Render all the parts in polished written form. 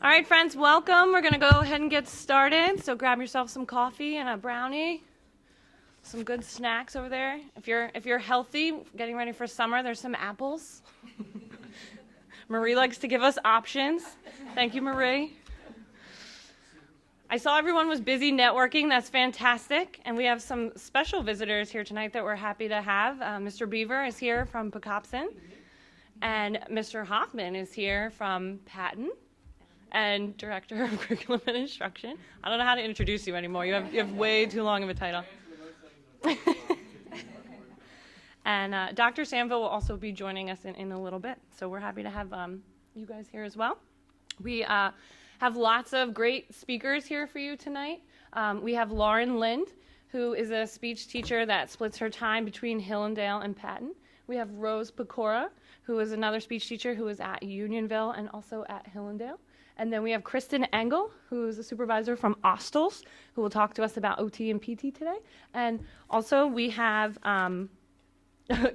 All right, friends, welcome. We're going to go ahead and get started. So grab yourself some coffee and a brownie, some good snacks over there. If you're healthy, getting ready for summer, there's some apples. Marie likes to give us options. Thank you, Marie. I saw everyone was busy networking. That's fantastic. And we have some special visitors here tonight that we're happy to have. Mr. Beaver is here from Pocopson, and Mr. Hoffman is here from Patton, and Director of Curriculum and Instruction. I don't know how to introduce you anymore. You have way too long of a title. And Dr. Samville will also be joining us in a little bit. So we're happy to have you guys here as well. We have lots of great speakers here for you tonight. We have Lauren Lind, who is a speech teacher that splits her time between Hillendale and Patton. We have Rose Pecora, who is another speech teacher who is at Unionville and also at Hillendale. And then we have Kristen Engel, who is a supervisor from Ostels, who will talk to us about OT and PT today. And also we have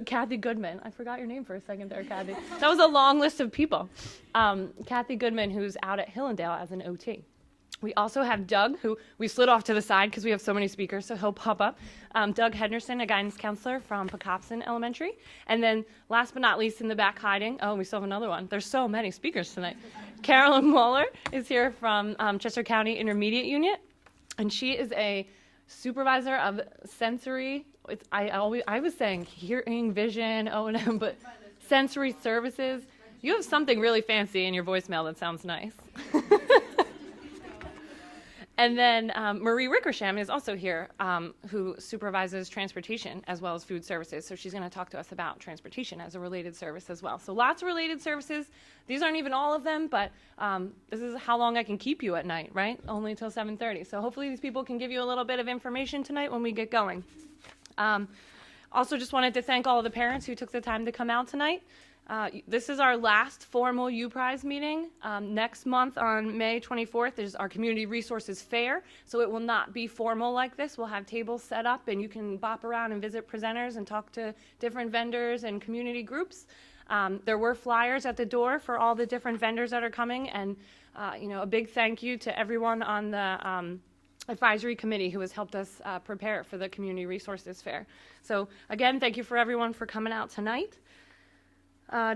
Kathy Goodman. I forgot your name for a second there, Kathy. That was a long list of people. Kathy Goodman, who's out at Hillendale as an OT. We also have Doug, who we slid off to the side because we have so many speakers, so he'll pop up. Doug Henderson, a guidance counselor from Pocopson Elementary. And then last but not least in the back hiding, oh, we still have another one. There's so many speakers tonight. Carolyn Waller is here from Chester County Intermediate Unit, and she is a supervisor of sensory, I was saying hearing, vision, O&M, but sensory services. You have something really fancy in your voicemail that sounds nice. And then Marie Rickersham is also here, who supervises transportation as well as food services. So she's going to talk to us about transportation as a related service as well. So lots of related services. These aren't even all of them, but this is how long I can keep you at night, right? Only till 7:30. So hopefully these people can give you a little bit of information tonight when we get going. Also just wanted to thank all of the parents who took the time to come out tonight. This is our last formal U-PRISE meeting. Next month on May 24th is our Community Resources Fair, so it will not be formal like this. We'll have tables set up and you can bop around and visit presenters and talk to different vendors and community groups. There were flyers at the door for all the different vendors that are coming, and a big thank you to everyone on the advisory committee who has helped us prepare for the Community Resources Fair. So again, thank you for everyone for coming out tonight.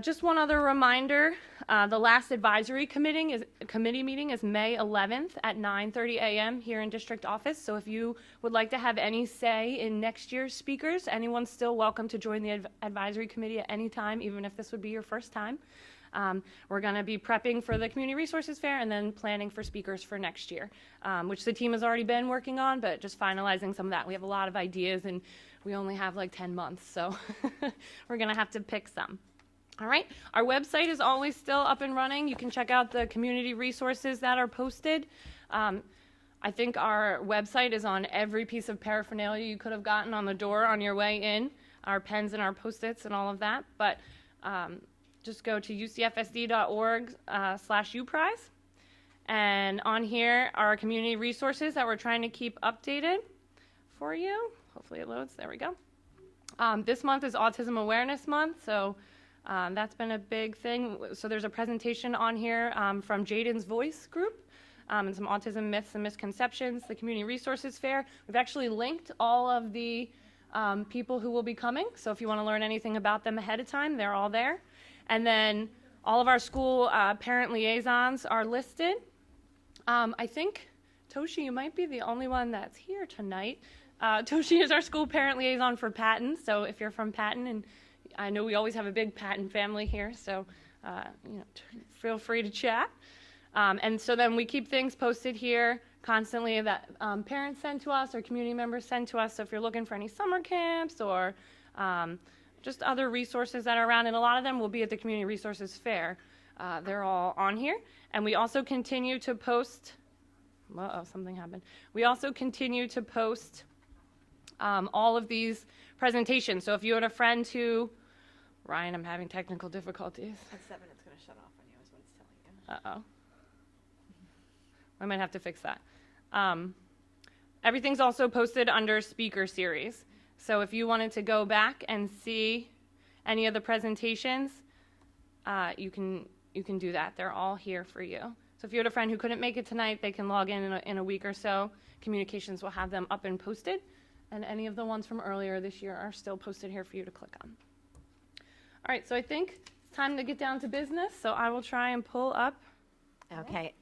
Just one other reminder, the last advisory committee meeting is May 11th at 9:30 a.m. here in district office. So if you would like to have any say in next year's speakers, anyone's still welcome to join the advisory committee at any time, even if this would be your first time. We're going to be prepping for the Community Resources Fair and then planning for speakers for next year, which the team has already been working on, but just finalizing some of that. We have a lot of ideas and we only have like 10 months, so we're going to have to pick some. All right, our website is always still up and running. You can check out the community resources that are posted. I think our website is on every piece of paraphernalia you could have gotten on the door on your way in, our pens and our Post-its and all of that. But just go to ucfsd.org/uprise. And on here are community resources that we're trying to keep updated for you. Hopefully it loads. There we go. This month is Autism Awareness Month, so that's been a big thing. So there's a presentation on here from Jaden's Voice group and some autism myths and misconceptions, the Community Resources Fair. We've actually linked all of the people who will be coming. So if you want to learn anything about them ahead of time, they're all there. And then all of our school parent liaisons are listed. I think, Toshi, you might be the only one that's here tonight. Toshi is our school parent liaison for Patton. So if you're from Patton, and I know we always have a big Patton family here, so feel free to chat. And so then we keep things posted here constantly that parents send to us or community members send to us. So if you're looking for any summer camps or just other resources that are around, and a lot of them will be at the Community Resources Fair. They're all on here. And we also continue to post, something happened. We also continue to post all of these presentations. So if you had a friend who, Ryan, I'm having technical difficulties. At 7, it's going to shut off on you is what it's telling you. Uh-oh. I might have to fix that. Everything's also posted under speaker series. So if you wanted to go back and see any of the presentations, you can you can do that. They're all here for you. So if you had a friend who couldn't make it tonight, they can log in a week or so. Communications will have them up and posted, and any of the ones from earlier this year are still posted here for you to click on. All right, so I think it's time to get down to business, so I will try and pull up. Okay.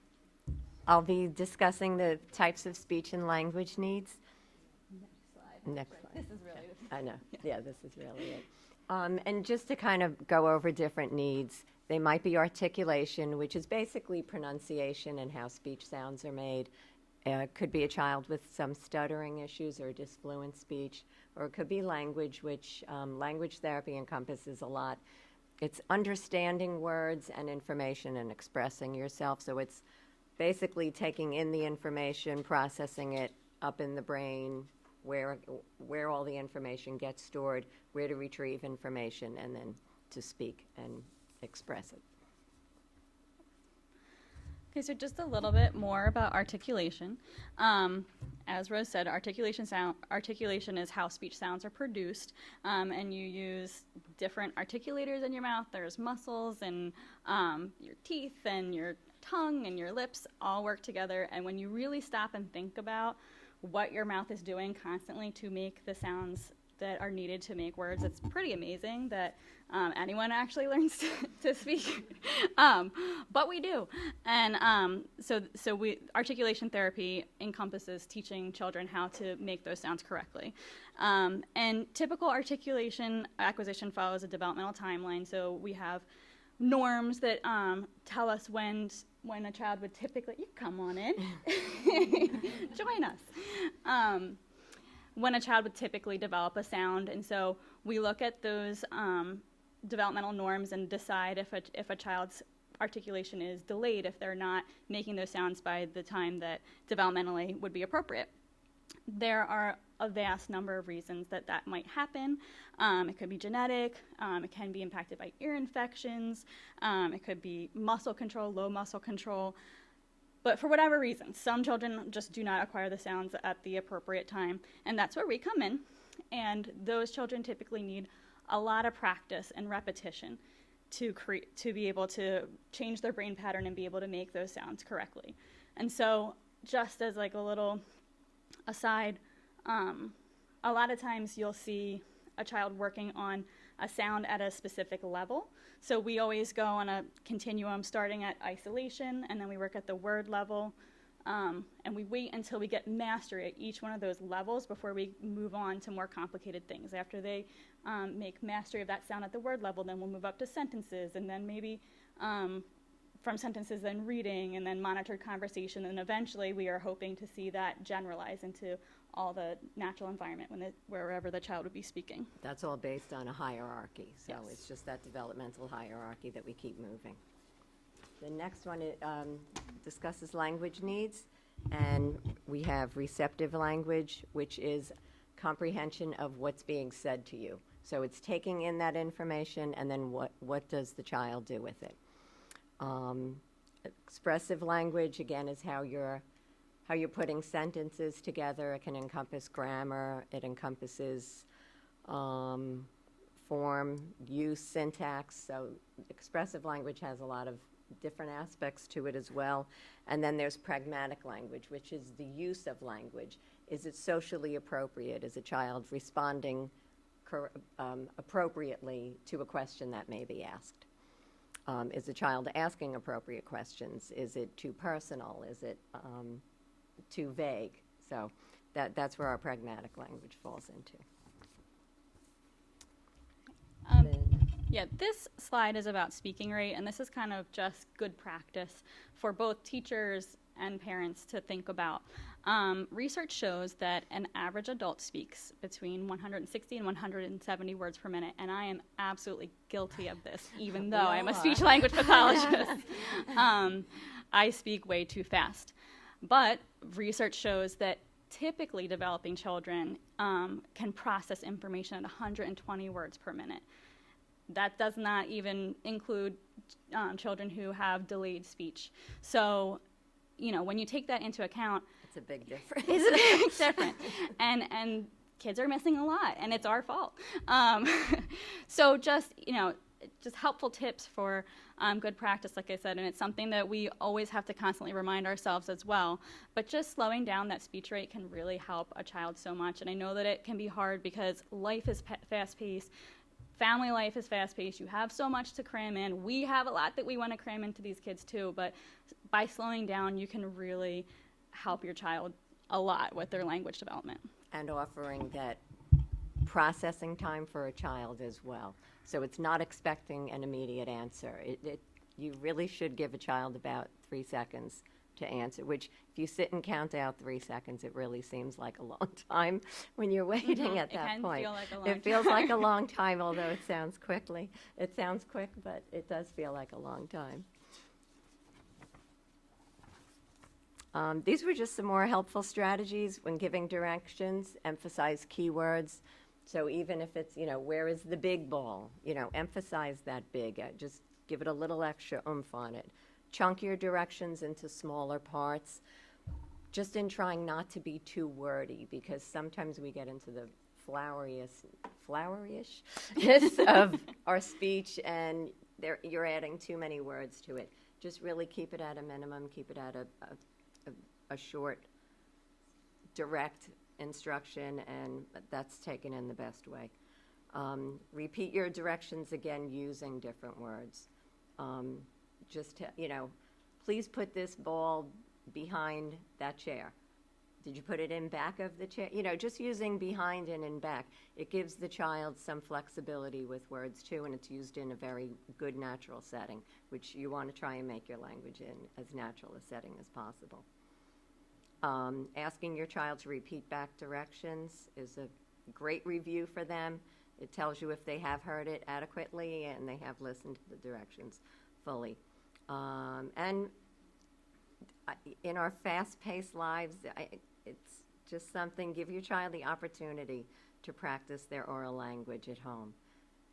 I'll be discussing the types of speech and language needs. Next slide. This is really I know. Yeah, this is really it. And just to kind of go over different needs, they might be articulation, which is basically pronunciation and how speech sounds are made. Could be a child with some stuttering issues or disfluent speech, or it could be language, which language therapy encompasses a lot. It's understanding words and information and expressing yourself. So it's basically taking in the information, processing it up in the brain, where all the information gets stored, where to retrieve information, and then to speak and express it. Okay, so just a little bit more about articulation. As Rose said, articulation is how speech sounds are produced, and you use different articulators in your mouth. There's muscles and your teeth and your tongue and your lips all work together, and when you really stop and think about what your mouth is doing constantly to make the sounds that are needed to make words, it's pretty amazing that anyone actually learns to speak, but we do. And so articulation therapy encompasses teaching children how to make those sounds correctly. And typical articulation acquisition follows a developmental timeline. So we have norms that tell us when a child would typically, you come on in, join us. When a child would typically develop a sound, and so we look at those developmental norms and decide if a child's articulation is delayed, if they're not making those sounds by the time that developmentally would be appropriate. There are a vast number of reasons that might happen. It could be genetic, it can be impacted by ear infections, it could be muscle control, low muscle control. But for whatever reason, some children just do not acquire the sounds at the appropriate time, and that's where we come in. And those children typically need a lot of practice and repetition to be able to change their brain pattern and be able to make those sounds correctly. And so, just as like a little aside, a lot of times you'll see a child working on a sound at a specific level. So we always go on a continuum starting at isolation, and then we work at the word level, and we wait until we get mastery at each one of those levels before we move on to more complicated things. After they make mastery of that sound at the word level, then we'll move up to sentences, and then maybe from sentences then reading, and then monitored conversation, and eventually we are hoping to see that generalize into all the natural environment wherever the child would be speaking. That's all based on a hierarchy, so Yes. It's just that developmental hierarchy that we keep moving. The next one discusses language needs, and we have receptive language, which is comprehension of what's being said to you. So it's taking in that information, and then what does the child do with it? Expressive language, again, is how you're putting sentences together. It can encompass grammar. It encompasses form, use, syntax. So expressive language has a lot of different aspects to it as well. And then there's pragmatic language, which is the use of language. Is it socially appropriate? Is a child responding appropriately to a question that may be asked? Is a child asking appropriate questions? Is it too personal? Is it too vague? So that's where our pragmatic language falls into. Yeah, this slide is about speaking rate, and this is kind of just good practice for both teachers and parents to think about. Research shows that an average adult speaks between 160 and 170 words per minute, and I am absolutely guilty of this, even though I'm a speech language pathologist. I speak way too fast. But research shows that typically developing children can process information at 120 words per minute. That does not even include children who have delayed speech. So, when you take that into account, It's a big difference. it's a big difference. And kids are missing a lot, and it's our fault. So just, just helpful tips for good practice, like I said, and it's something that we always have to constantly remind ourselves as well. But just slowing down that speech rate can really help a child so much. And I know that it can be hard because life is fast-paced. Family life is fast-paced. You have so much to cram in. We have a lot that we want to cram into these kids too, but by slowing down, you can really help your child a lot with their language development. And offering that processing time for a child as well. So it's not expecting an immediate answer. You really should give a child about 3 seconds to answer, which if you sit and count out 3 seconds, it really seems like a long time when you're waiting at that point. It can feel like a long It feels like a long time, although it sounds quick, but it does feel like a long time. These were just some more helpful strategies when giving directions. Emphasize keywords. So even if it's, where is the big ball? Emphasize that big. Just give it a little extra oomph on it. Chunk your directions into smaller parts, just in trying not to be too wordy, because sometimes we get into the floweryishness of our speech, and you're adding too many words to it. Just really keep it at a minimum, keep it at a short, direct instruction, and that's taken in the best way. Repeat your directions again using different words. Please put this ball behind that chair. Did you put it in back of the chair? Just using behind and in back. It gives the child some flexibility with words too, and it's used in a very good natural setting, which you want to try and make your language in as natural a setting as possible. Asking your child to repeat back directions is a great review for them. It tells you if they have heard it adequately and they have listened to the directions fully. And in our fast-paced lives, it's just something, give your child the opportunity to practice their oral language at home.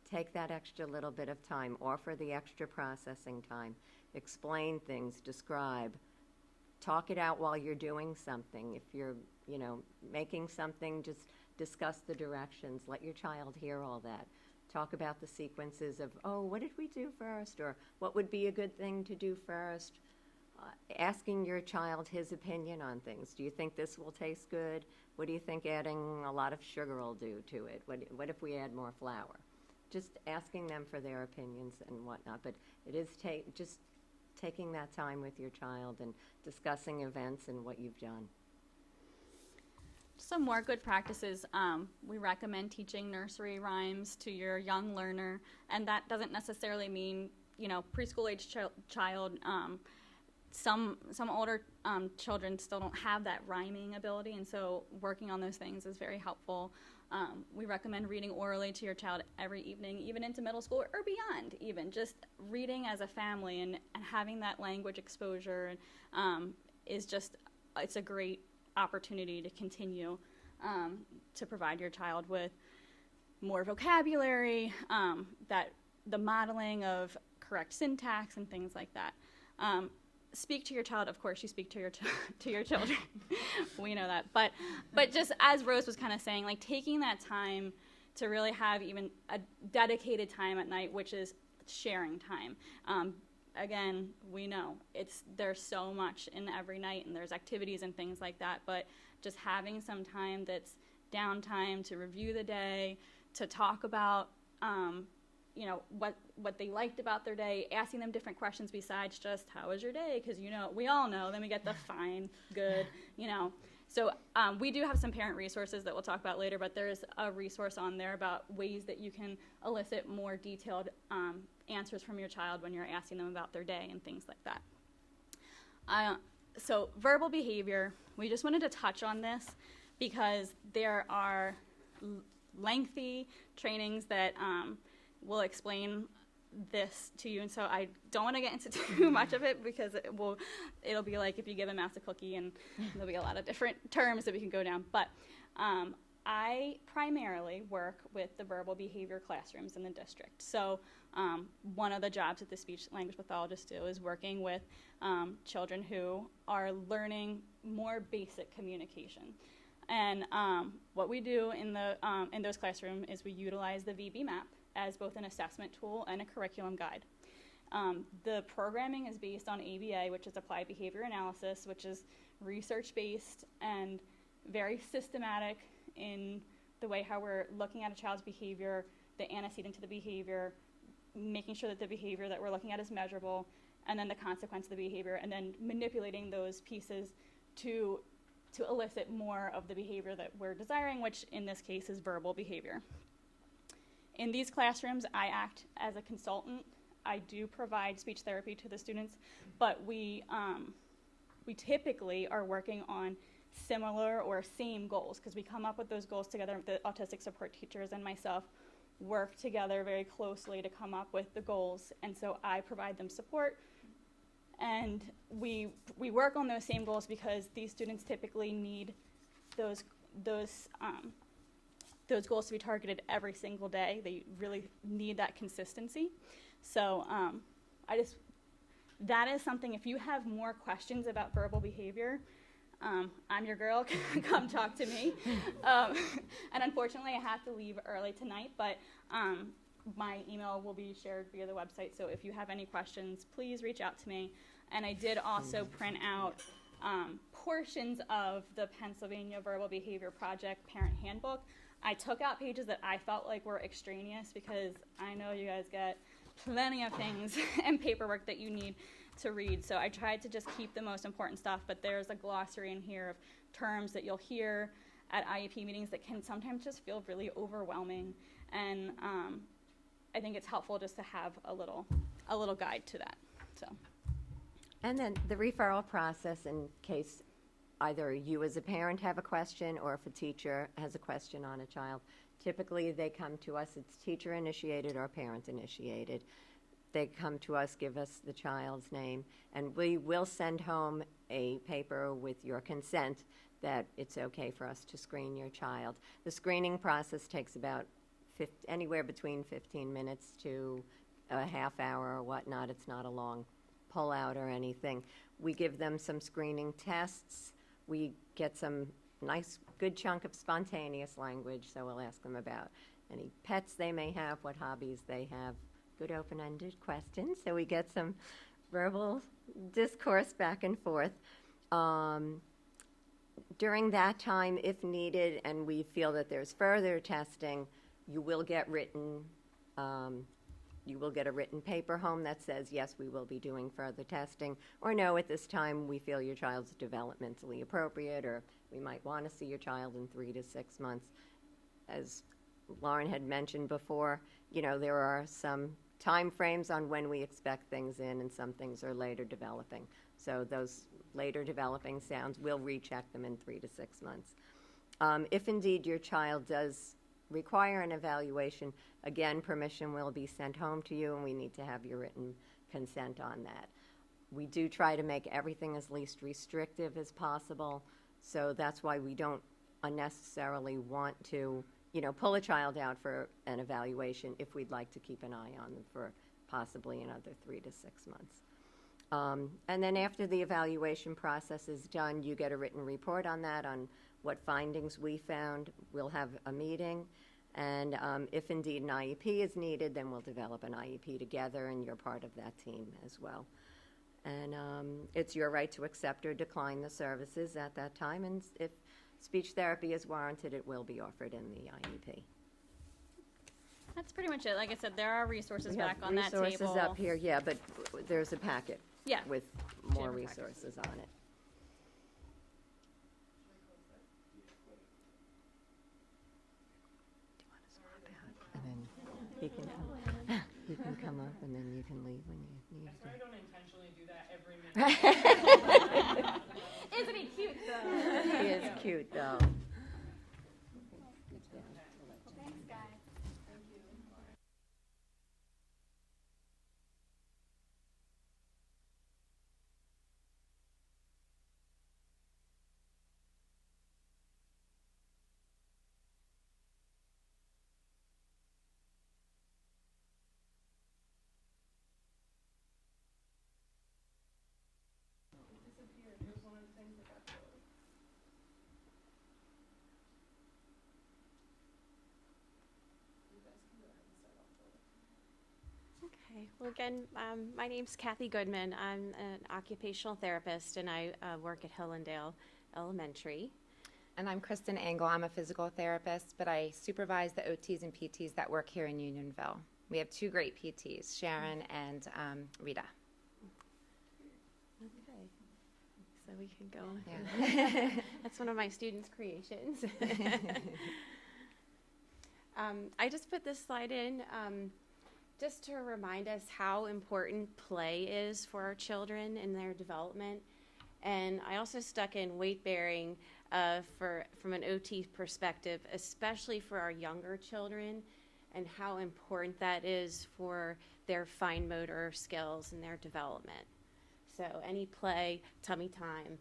Take that extra little bit of time, offer the extra processing time, explain things, describe, talk it out while you're doing something. If you're, making something, just discuss the directions. Let your child hear all that. Talk about the sequences of, what did we do first? Or what would be a good thing to do first? Asking your child his opinion on things. Do you think this will taste good? What do you think adding a lot of sugar will do to it? What if we add more flour? Just asking them for their opinions and whatnot. But it is just taking that time with your child and discussing events and what you've done. Some more good practices. We recommend teaching nursery rhymes to your young learner, and that doesn't necessarily mean, preschool age child. Some older children still don't have that rhyming ability, and so working on those things is very helpful. We recommend reading orally to your child every evening, even into middle school or beyond, even just reading as a family and having that language exposure it's a great opportunity to continue to provide your child with more vocabulary, that the modeling of correct syntax and things like that. Speak to your child. Of course, you speak to your children. We know that. But just as Rose was kind of saying, like taking that time to really have even a dedicated time at night, which is sharing time. Again, we know there's so much in every night, and there's activities and things like that. But just having some time that's downtime to review the day, to talk about what they liked about their day, asking them different questions besides just how was your day, because we all know, then we get the fine, good, So we do have some parent resources that we'll talk about later, but there's a resource on there about ways that you can elicit more detailed answers from your child when you're asking them about their day and things like that. So verbal behavior, we just wanted to touch on this because there are lengthy trainings that will explain this to you, and so I don't want to get into too much of it because it'll be like if you give a mouse a cookie, and there'll be a lot of different terms that we can go down. But I primarily work with the verbal behavior classrooms in the district. So one of the jobs that the speech language pathologists do is working with children who are learning more basic communication. And what we do in those classrooms is we utilize the VB map as both an assessment tool and a curriculum guide. The programming is based on ABA, which is Applied Behavior Analysis, which is research-based and very systematic in the way how we're looking at a child's behavior, the antecedent to the behavior, making sure that the behavior that we're looking at is measurable, and then the consequence of the behavior, and then manipulating those pieces to elicit more of the behavior that we're desiring, which in this case is verbal behavior. In these classrooms, I act as a consultant. I do provide speech therapy to the students, but we typically are working on similar or same goals, because we come up with those goals together. The autistic support teachers and myself work together very closely to come up with the goals, and so I provide them support. And we work on those same goals because these students typically need those goals to be targeted every single day. They really need that consistency. So that is something, if you have more questions about verbal behavior, I'm your girl, come talk to me. And unfortunately, I have to leave early tonight, but my email will be shared via the website, so if you have any questions, please reach out to me. And I did also print out portions of the Pennsylvania Verbal Behavior Project Parent Handbook. I took out pages that I felt like were extraneous, because I know you guys get plenty of things and paperwork that you need to read, so I tried to just keep the most important stuff, but there's a glossary in here of terms that you'll hear at IEP meetings that can sometimes just feel really overwhelming, and I think it's helpful just to have a little guide to that. So. And then the referral process, in case either you as a parent have a question or if a teacher has a question on a child, typically they come to us. It's teacher initiated or parent initiated. They come to us, give us the child's name, and we will send home a paper with your consent that it's okay for us to screen your child. The screening process takes about anywhere between 15 minutes to a half hour or whatnot. It's not a long pull out or anything. We give them some screening tests. We get some nice, good chunk of spontaneous language, so we'll ask them about any pets they may have, what hobbies they have, good open-ended questions, so we get some verbal discourse back and forth. During that time, if needed, and we feel that there's further testing, you will get a written paper home that says, yes, we will be doing further testing, or no, at this time we feel your child's developmentally appropriate, or we might want to see your child in 3 to 6 months. As Lauren had mentioned before, there are some time frames on when we expect things in, and some things are later developing. So those later developing sounds, we'll recheck them in 3 to 6 months. If indeed your child does require an evaluation, again, permission will be sent home to you, and we need to have your written consent on that. We do try to make everything as least restrictive as possible, so that's why we don't unnecessarily want to, pull a child out for an evaluation if we'd like to keep an eye on them for possibly another 3 to 6 months. And then after the evaluation process is done, you get a written report on that, on what findings we found. We'll have a meeting, and if indeed an IEP is needed, then we'll develop an IEP together, and you're part of that team as well. And it's your right to accept or decline the services at that time, and if speech therapy is warranted, it will be offered in the IEP. That's pretty much it. Like I said, there are resources We have back on that table. resources up here, yeah, but there's a packet Yeah. with more Different packets. resources on it. Do you want to swap out? And then he can come up, and then you can leave when you need I to. don't intentionally do that every minute. Isn't he cute, though? He is cute, though. Thanks, guys. Okay. Well, again, my name's Kathy Goodman. I'm an occupational therapist, and I work at Hillendale Elementary. And I'm Kristen Engel. I'm a physical therapist, but I supervise the OTs and PTs that work here in Unionville. We have two great PTs, Sharon and Rita. Okay. So we can go. Yeah. That's one of my students' creations. I just put this slide in just to remind us how important play is for our children in their development. And I also stuck in weight bearing from an OT perspective, especially for our younger children, and how important that is for their fine motor skills and their development. So any play, tummy time,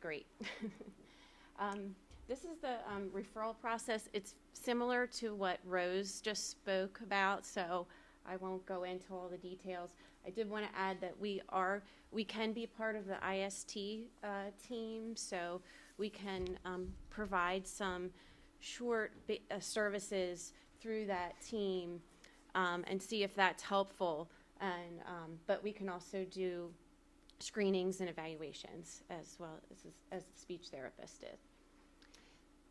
great. This is the referral process. It's similar to what Rose just spoke about, so I won't go into all the details. I did want to add that we can be part of the IST team, so we can provide some short services through that team and see if that's helpful. And but we can also do screenings and evaluations as well as the speech therapist did.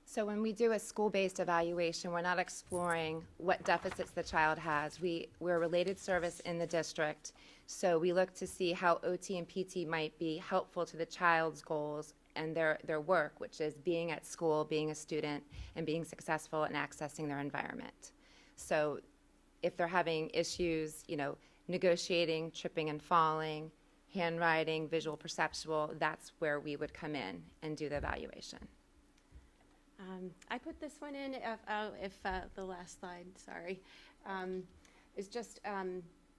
So when we do a school-based evaluation, we're not exploring what deficits the child has. We're a related service in the district, so we look to see how OT and PT might be helpful to the child's goals and their work, which is being at school, being a student, and being successful in accessing their environment. So if they're having issues, negotiating, tripping and falling, handwriting, visual perceptual, that's where we would come in and do the evaluation. I put this one in if the last slide, sorry, is just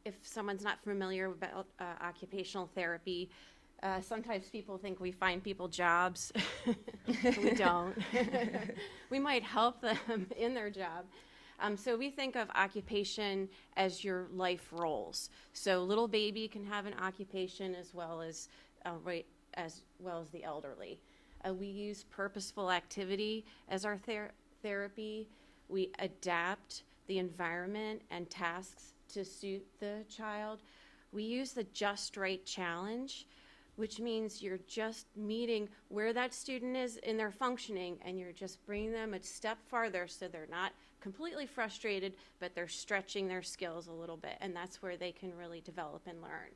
if someone's not familiar about occupational therapy, sometimes people think we find people jobs. We don't. We might help them in their job. So we think of occupation as your life roles. So little baby can have an occupation as well as the elderly. We use purposeful activity as our therapy. We adapt the environment and tasks to suit the child. We use the just right challenge, which means you're just meeting where that student is in their functioning, and you're just bringing them a step farther so they're not completely frustrated, but they're stretching their skills a little bit, and that's where they can really develop and learn.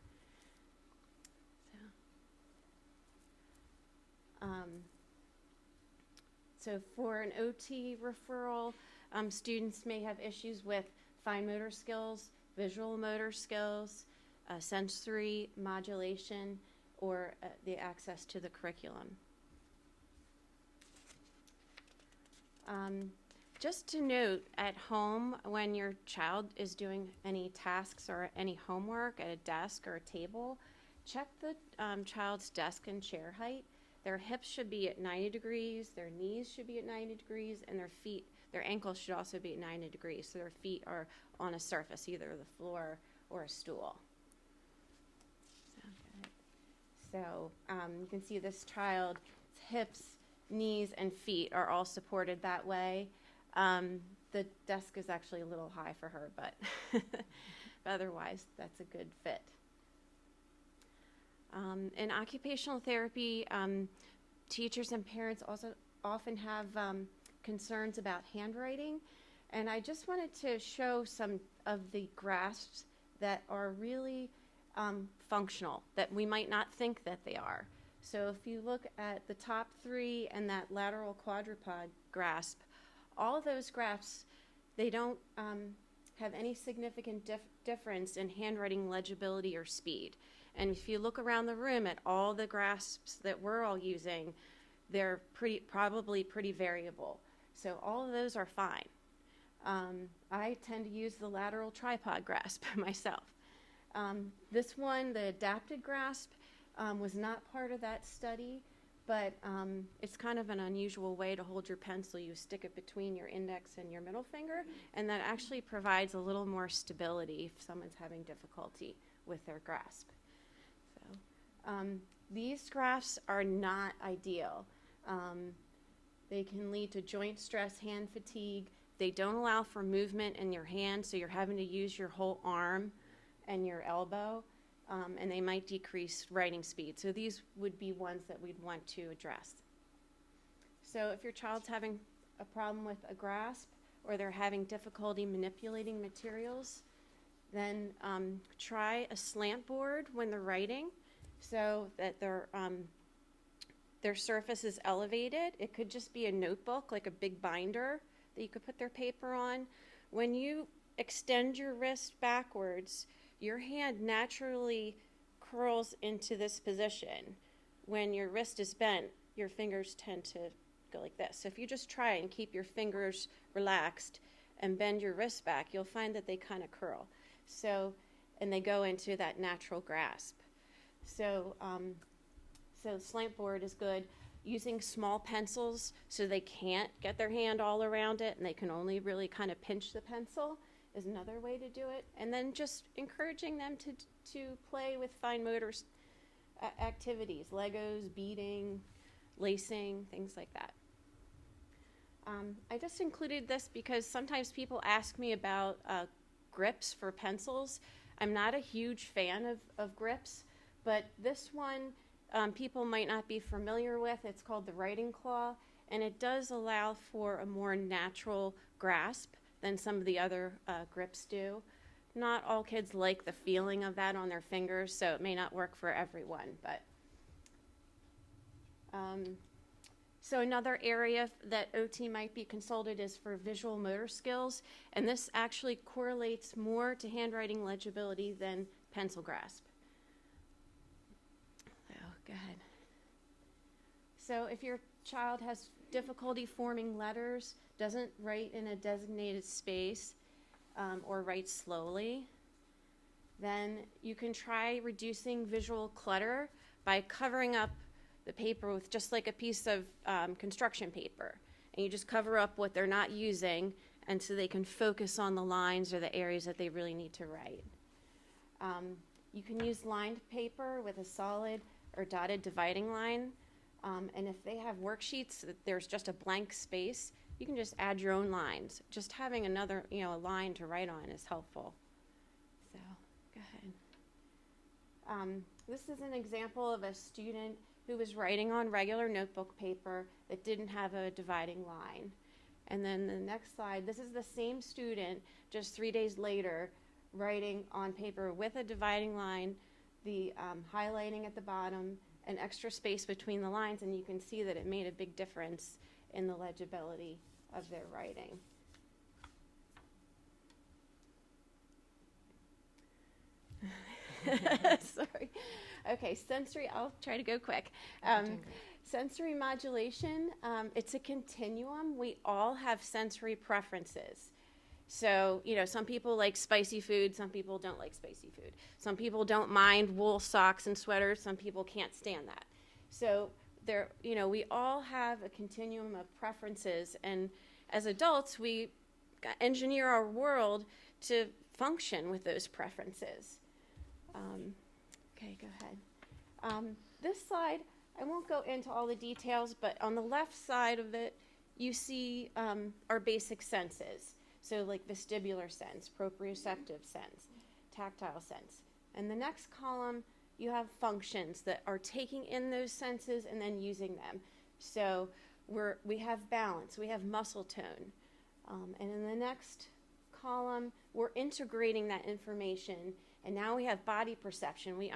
So for an OT referral, students may have issues with fine motor skills, visual motor skills, sensory modulation, or the access to the curriculum. Just to note, at home, when your child is doing any tasks or any homework at a desk or a table, check the child's desk and chair height. Their hips should be at 90 degrees, their knees should be at 90 degrees, and their ankles should also be at 90 degrees, so their feet are on a surface, either the floor or a stool. So you can see this child's hips, knees, and feet are all supported that way. The desk is actually a little high for her, but otherwise that's a good fit. In occupational therapy, teachers and parents also often have concerns about handwriting, and I just wanted to show some of the grasps that are really functional, that we might not think that they are. So if you look at the top three and that lateral quadruped grasp, all of those grasps, they don't have any significant difference in handwriting legibility or speed. And if you look around the room at all the grasps that we're all using, they're probably pretty variable. So all of those are fine. I tend to use the lateral tripod grasp myself. This one, the adapted grasp, was not part of that study, but it's kind of an unusual way to hold your pencil. You stick it between your index and your middle finger, and that actually provides a little more stability if someone's having difficulty with their grasp. These grasps are not ideal. They can lead to joint stress, hand fatigue. They don't allow for movement in your hand, so you're having to use your whole arm and your elbow, and they might decrease writing speed. So these would be ones that we'd want to address. So if your child's having a problem with a grasp or they're having difficulty manipulating materials, then try a slant board when they're writing so that their surface is elevated. It could just be a notebook, like a big binder that you could put their paper on. When you extend your wrist backwards, your hand naturally curls into this position. When your wrist is bent, your fingers tend to go like this. So if you just try and keep your fingers relaxed and bend your wrist back, you'll find that they kind of curl. So, and they go into that natural grasp. So, so slant board is good. Using small pencils so they can't get their hand all around it and they can only really kind of pinch the pencil is another way to do it. And then just encouraging them to play with fine motor activities, Legos, beading, lacing, things like that. I just included this because sometimes people ask me about grips for pencils. I'm not a huge fan of grips, but this one people might not be familiar with. It's called the writing claw, and it does allow for a more natural grasp than some of the other grips do. Not all kids like the feeling of that on their fingers, so it may not work for everyone. But so another area that OT might be consulted is for visual motor skills, and this actually correlates more to handwriting legibility than pencil grasp. So go ahead. So if your child has difficulty forming letters, doesn't write in a designated space, or write slowly, then you can try reducing visual clutter by covering up the paper with just like a piece of construction paper. And you just cover up what they're not using, and so they can focus on the lines or the areas that they really need to write. You can use lined paper with a solid or dotted dividing line. And if they have worksheets that there's just a blank space, you can just add your own lines. Just having another, a line to write on is helpful. So, go ahead. This is an example of a student who was writing on regular notebook paper that didn't have a dividing line. And then the next slide, this is the same student just 3 days later writing on paper with a dividing line, the highlighting at the bottom, an extra space between the lines, and you can see that it made a big difference in the legibility of their writing. Sorry. Okay, sensory, I'll try to go quick. Sensory modulation, it's a continuum. We all have sensory preferences. So, some people like spicy food, some people don't like spicy food. Some people don't mind wool socks and sweaters, some people can't stand that. So, we all have a continuum of preferences, and as adults, we engineer our world to function with those preferences. Okay, go ahead. This slide, I won't go into all the details, but on the left side of it, you see our basic senses. So like vestibular sense, proprioceptive sense, tactile sense. And the next column, you have functions that are taking in those senses and then using them. So we have balance, we have muscle tone. And in the next column, we're integrating that information, and now we have body perception. We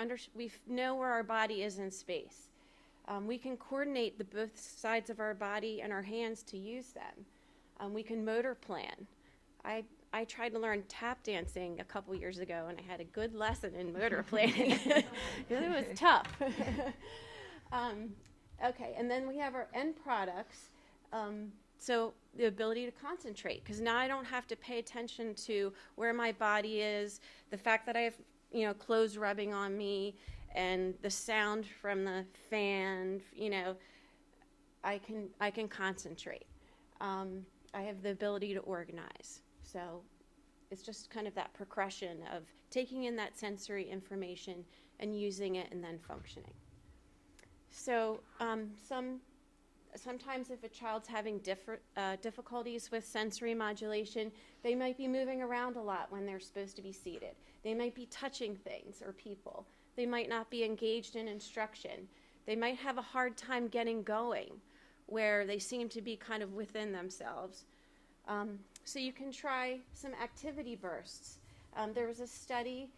know where our body is in space. We can coordinate the both sides of our body and our hands to use them. We can motor plan. I tried to learn tap dancing a couple years ago, and I had a good lesson in motor planning. It was tough. Okay, and then we have our end products. So the ability to concentrate, because now I don't have to pay attention to where my body is, the fact that I have, clothes rubbing on me, and the sound from the fan, I can concentrate. I have the ability to organize. So it's just kind of that progression of taking in that sensory information and using it and then functioning. So some Sometimes if a child's having difficulties with sensory modulation, they might be moving around a lot when they're supposed to be seated. They might be touching things or people. They might not be engaged in instruction. They might have a hard time getting going, where they seem to be kind of within themselves. So you can try some activity bursts. There was a study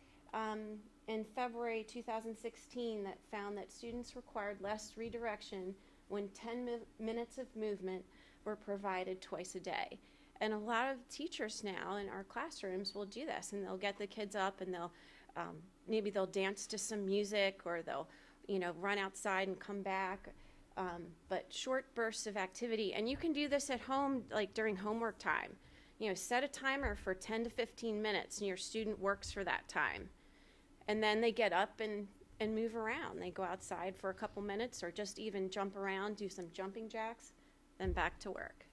in February 2016 that found that students required less redirection when 10 minutes of movement were provided twice a day. And a lot of teachers now in our classrooms will do this, and they'll get the kids up and they'll maybe they'll dance to some music, or they'll run outside and come back. But short bursts of activity, and you can do this at home, like during homework time. Set a timer for 10 to 15 minutes, and your student works for that time. And then they get up and move around. They go outside for a couple minutes, or just even jump around, do some jumping jacks, then back to work.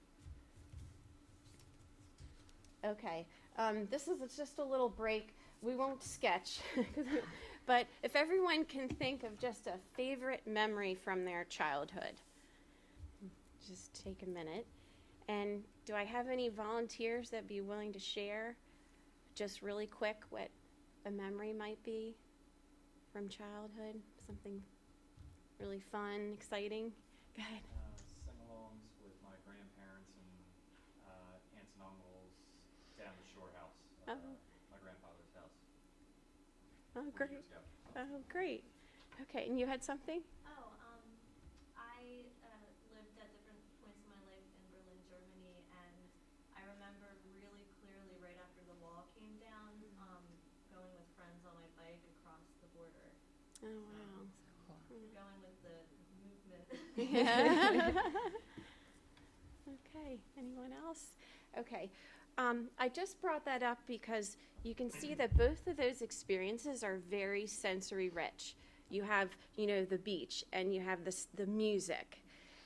Okay, this is just a little break. We won't sketch, but if everyone can think of just a favorite memory from their childhood, just take a minute. And do I have any volunteers that'd be willing to share, just really quick, what a memory might be from childhood? Something really fun, exciting? Go ahead. Sing-alongs with my grandparents and aunts and uncles down the shore house, my grandfather's house. Oh, 40 great. years ago. Oh, great. Okay, and you had something? I lived at different points in my life in Berlin, Germany, and I remember really clearly right after the wall came down, going with friends on my bike across the border. Oh, wow. Going with the movement. Yeah. Okay, anyone else? Okay. I just brought that up because you can see that both of those experiences are very sensory rich. You have, the beach, and you have the music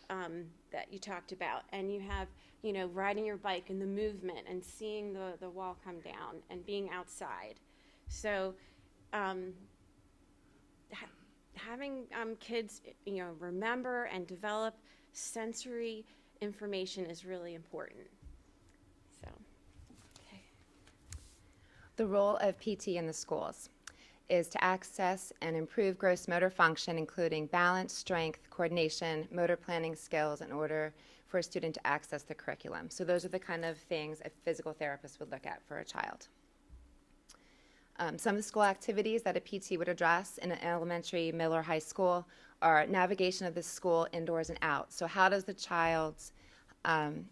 that you talked about, and you have, riding your bike and the movement and seeing the wall come down and being outside. So having kids, remember and develop sensory information is really important. So, okay. The role of PT in the schools is to access and improve gross motor function, including balance, strength, coordination, motor planning skills, in order for a student to access the curriculum. So those are the kind of things a physical therapist would look at for a child. Some of the school activities that a PT would address in an elementary, middle, or high school are navigation of the school indoors and out. So how does the child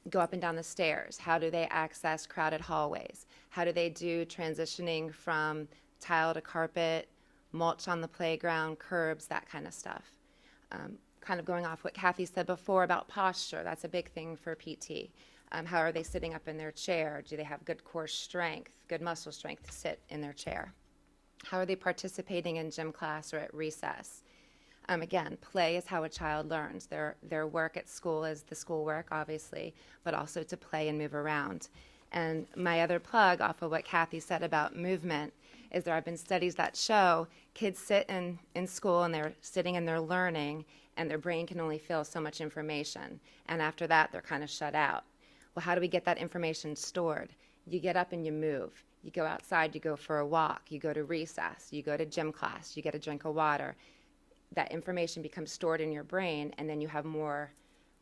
go up and down the stairs? How do they access crowded hallways? How do they do transitioning from tile to carpet, mulch on the playground, curbs, that kind of stuff? Kind of going off what Kathy said before about posture, that's a big thing for PT. How are they sitting up in their chair? Do they have good core strength, good muscle strength to sit in their chair? How are they participating in gym class or at recess? Again, play is how a child learns. Their work at school is the schoolwork, obviously, but also to play and move around. And my other plug off of what Kathy said about movement is there have been studies that show kids sit in school and they're sitting and they're learning, and their brain can only feel so much information. And after that, they're kind of shut out. Well, how do we get that information stored? You get up and you move. You go outside, you go for a walk, you go to recess, you go to gym class, you get a drink of water. That information becomes stored in your brain, and then you have more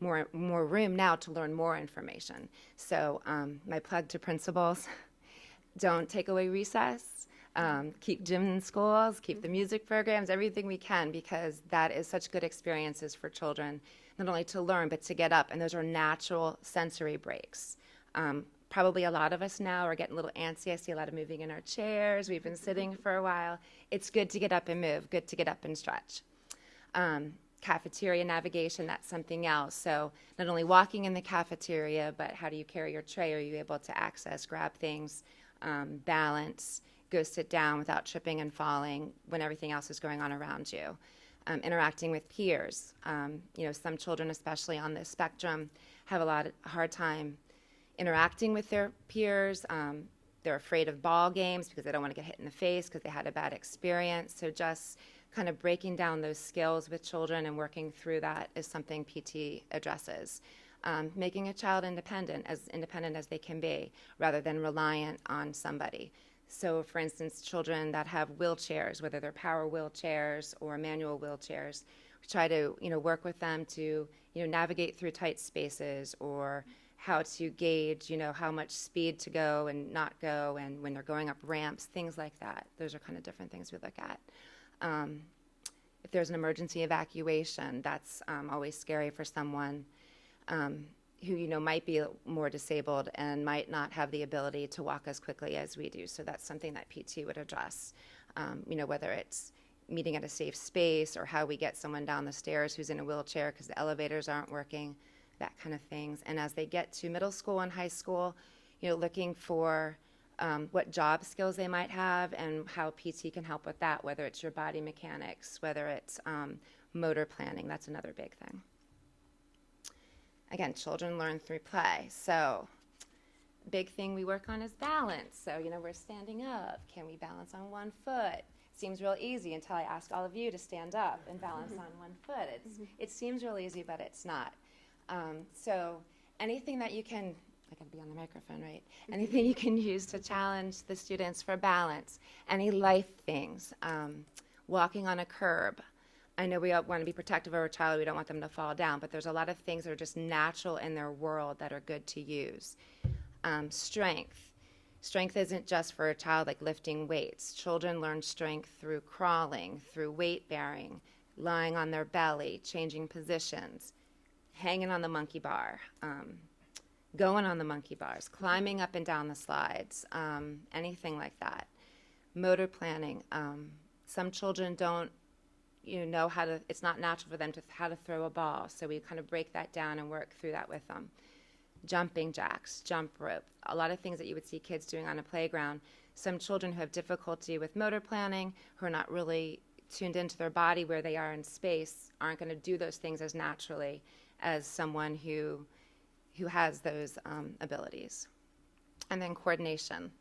room now to learn more information. So my plug to principals, don't take away recess. Keep gym in schools, keep the music programs, everything we can, because that is such good experiences for children, not only to learn, but to get up. And those are natural sensory breaks. Probably a lot of us now are getting a little antsy. I see a lot of moving in our chairs. We've been sitting for a while. It's good to get up and move, good to get up and stretch. Cafeteria navigation, that's something else. So not only walking in the cafeteria, but how do you carry your tray? Are you able to access, grab things, balance, go sit down without tripping and falling when everything else is going on around you? Interacting with peers. Some children, especially on the spectrum, have a hard time interacting with their peers. They're afraid of ball games because they don't want to get hit in the face because they had a bad experience. So just kind of breaking down those skills with children and working through that is something PT addresses. Making a child independent as they can be, rather than reliant on somebody. So, for instance, children that have wheelchairs, whether they're power wheelchairs or manual wheelchairs, we try to, work with them to, navigate through tight spaces, or how to gauge, how much speed to go and not go, and when they're going up ramps, things like that. Those are kind of different things we look at. If there's an emergency evacuation, that's always scary for someone who, might be more disabled and might not have the ability to walk as quickly as we do. So that's something that PT would address, whether it's meeting at a safe space or how we get someone down the stairs who's in a wheelchair because the elevators aren't working, that kind of things. And as they get to middle school and high school, looking for what job skills they might have and how PT can help with that, whether it's your body mechanics, whether it's motor planning. That's another big thing. Again, children learn through play. So big thing we work on is balance. So, we're standing up. Can we balance on one foot? Seems real easy until I ask all of you to stand up and balance on one foot. It seems real easy, but it's not. So anything that you can, I gotta be on the microphone, right? Anything you can use to challenge the students for balance. Any life things. Walking on a curb. I know we all want to be protective of our child. We don't want them to fall down, but there's a lot of things that are just natural in their world that are good to use. Strength. Strength isn't just for a child like lifting weights. Children learn strength through crawling, through weight bearing, lying on their belly, changing positions, hanging on the monkey bar, going on the monkey bars, climbing up and down the slides, anything like that. Motor planning. Some children don't know how to, it's not natural for them to how to throw a ball, so we kind of break that down and work through that with them. Jumping jacks, jump rope, a lot of things that you would see kids doing on a playground. Some children who have difficulty with motor planning, who are not really tuned into their body where they are in space, aren't going to do those things as naturally as someone who has those abilities. And then coordination.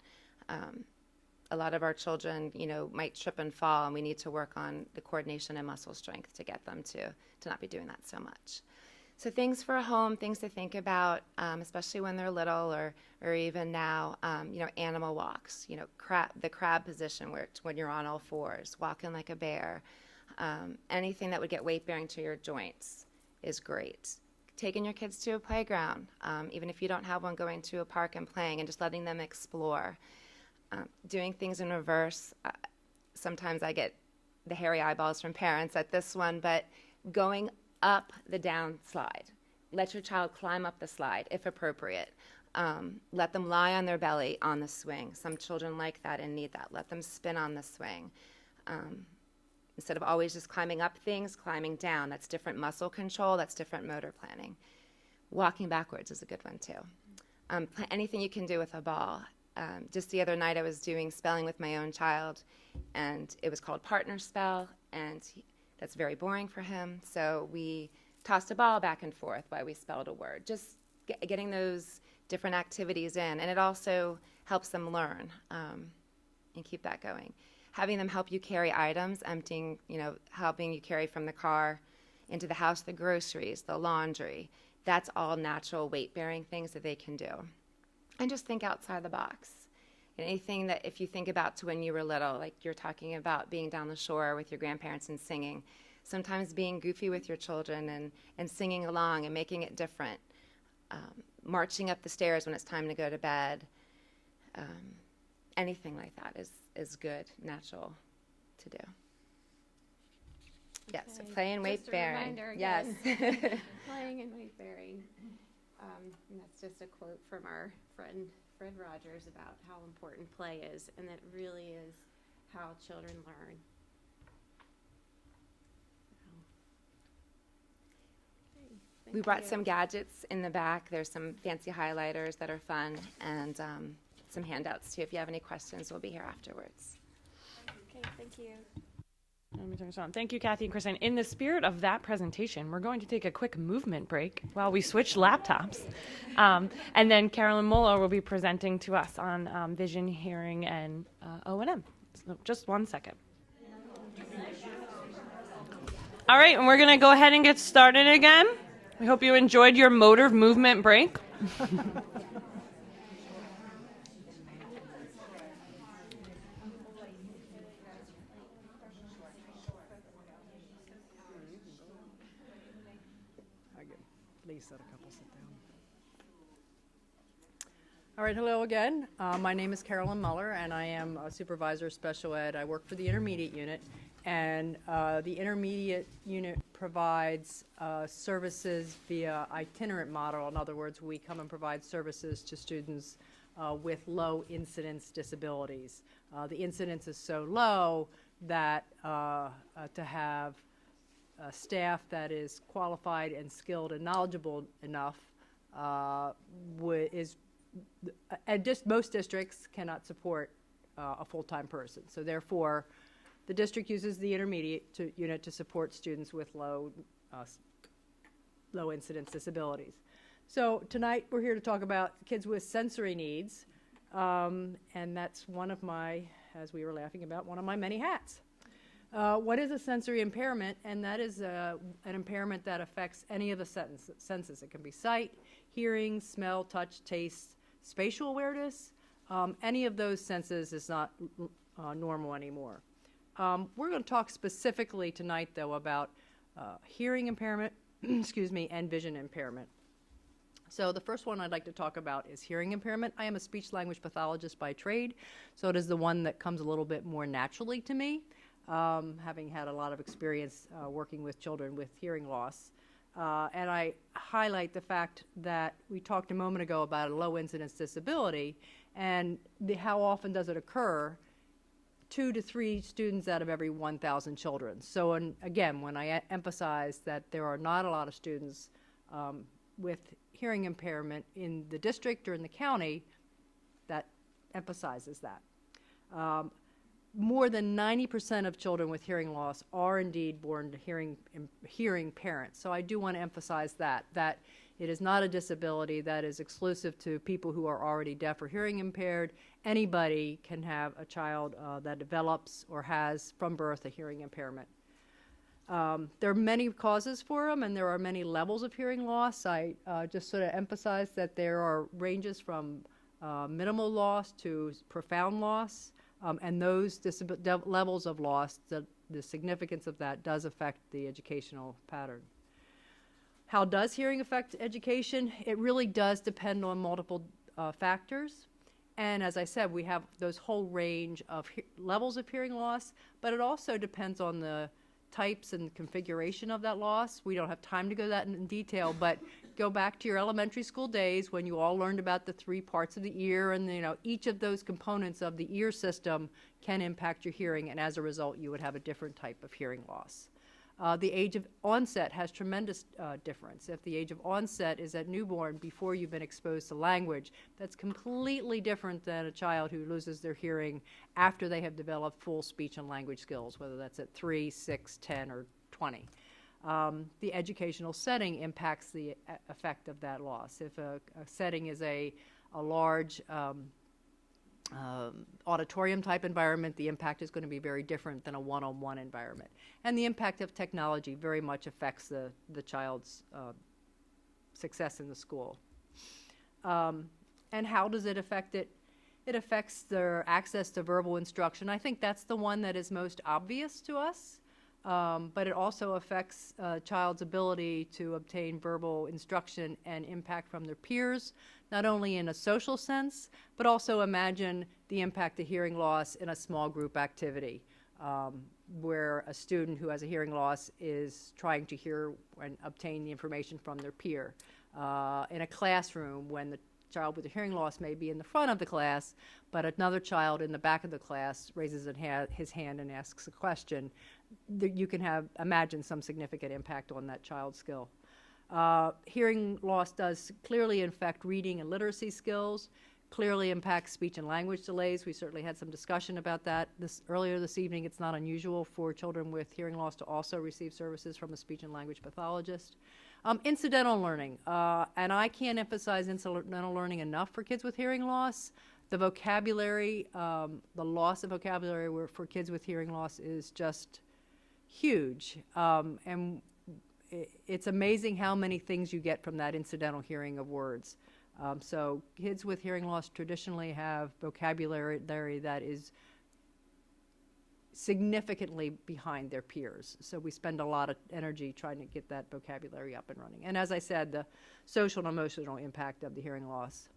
A lot of our children, might trip and fall, and we need to work on the coordination and muscle strength to get them to not be doing that so much. So things for a home, things to think about, especially when they're little or even now, animal walks, the crab position when you're on all fours, walking like a bear. Anything that would get weight bearing to your joints is great. Taking your kids to a playground, even if you don't have one, going to a park and playing and just letting them explore. Doing things in reverse. Sometimes I get the hairy eyeballs from parents at this one, but going up the down slide. Let your child climb up the slide if appropriate. Let them lie on their belly on the swing. Some children like that and need that. Let them spin on the swing. Instead of always just climbing up things, climbing down. That's different muscle control. That's different motor planning. Walking backwards is a good one too. Anything you can do with a ball. Just the other night I was doing spelling with my own child, and it was called partner spell, and that's very boring for him. So we tossed a ball back and forth while we spelled a word, just getting those different activities in. And it also helps them learn and keep that going. Having them help you carry items, helping you carry from the car into the house, the groceries, the laundry. That's all natural weight-bearing things that they can do. And just think outside the box. Anything that if you think about to when you were little, like you're talking about being down the shore with your grandparents and singing, sometimes being goofy with your children and singing along and making it different, marching up the stairs when it's time to go to bed, anything like that is good, natural to do. Yes, so play and weight bearing. Yes. Playing and weight bearing. And that's just a quote from our friend Fred Rogers about how important play is, and that really is how children learn. Okay, We brought some gadgets in the back. There's some fancy highlighters that are fun, and some handouts too. If you have any questions, we'll be here afterwards. Okay, thank you. Let me turn this on. Thank you, Kathy and Kristen. In the spirit of that presentation, we're going to take a quick movement break while we switch laptops. And then Carolyn Moeller will be presenting to us on vision, hearing, and O&M. So just 1 second. All right, and we're going to go ahead and get started again. We hope you enjoyed your motor movement break. Please let a couple sit down. All right, hello again. My name is Carolyn Muller, and I am a supervisor of special ed. I work for the intermediate unit, and the intermediate unit provides services via itinerant model. In other words, we come and provide services to students with low incidence disabilities. The incidence is so low that to have staff that is qualified and skilled and knowledgeable enough and just most districts cannot support a full-time person. So therefore, the district uses the intermediate unit to support students with low incidence disabilities. So tonight we're here to talk about kids with sensory needs, and that's one of my, as we were laughing about, one of my many hats. What is a sensory impairment? And that is an impairment that affects any of the senses. It can be sight, hearing, smell, touch, taste, spatial awareness. Any of those senses is not normal anymore. We're going to talk specifically tonight, though, about hearing impairment, excuse me, and vision impairment. So the first one I'd like to talk about is hearing impairment. I am a speech-language pathologist by trade, so it is the one that comes a little bit more naturally to me. Having had a lot of experience working with children with hearing loss. And I highlight the fact that we talked a moment ago about a low incidence disability and how often does it occur? 2 to 3 students out of every 1,000 children. So again, when I emphasize that there are not a lot of students with hearing impairment in the district or in the county, that emphasizes that. More than 90% of children with hearing loss are indeed born to hearing parents. So I do want to emphasize that it is not a disability that is exclusive to people who are already deaf or hearing impaired. Anybody can have a child that develops or has from birth a hearing impairment. There are many causes for them, and there are many levels of hearing loss. I just sort of emphasize that there are ranges from minimal loss to profound loss. And those levels of loss, the significance of that does affect the educational pattern. How does hearing affect education? It really does depend on multiple factors. And as I said, we have those whole range of levels of hearing loss, but it also depends on the types and configuration of that loss. We don't have time to go that in detail, but go back to your elementary school days when you all learned about the 3 parts of the ear, and each of those components of the ear system can impact your hearing, and as a result you would have a different type of hearing loss. The age of onset has tremendous difference. If the age of onset is at newborn before you've been exposed to language, that's completely different than a child who loses their hearing after they have developed full speech and language skills, whether that's at 3, 6, 10, or 20. The educational setting impacts the effect of that loss. If a setting is a large auditorium type environment, the impact is going to be very different than a one-on-one environment. And the impact of technology very much affects the child's success in the school. And how does it affect it? It affects their access to verbal instruction. I think that's the one that is most obvious to us. But it also affects a child's ability to obtain verbal instruction and impact from their peers, not only in a social sense, but also imagine the impact of hearing loss in a small group activity, where a student who has a hearing loss is trying to hear and obtain the information from their peer. In a classroom, when the child with a hearing loss may be in the front of the class, but another child in the back of the class raises his hand and asks a question, you can imagine some significant impact on that child's skill. Hearing loss does clearly affect reading and literacy skills, clearly impacts speech and language delays. We certainly had some discussion about that earlier this evening. It's not unusual for children with hearing loss to also receive services from a speech and language pathologist. Incidental learning, and I can't emphasize incidental learning enough for kids with hearing loss. The vocabulary, the loss of vocabulary for kids with hearing loss is just huge. And it's amazing how many things you get from that incidental hearing of words. So kids with hearing loss traditionally have vocabulary that is significantly behind their peers. So we spend a lot of energy trying to get that vocabulary up and running. And as I said, the social and emotional impact of the hearing loss.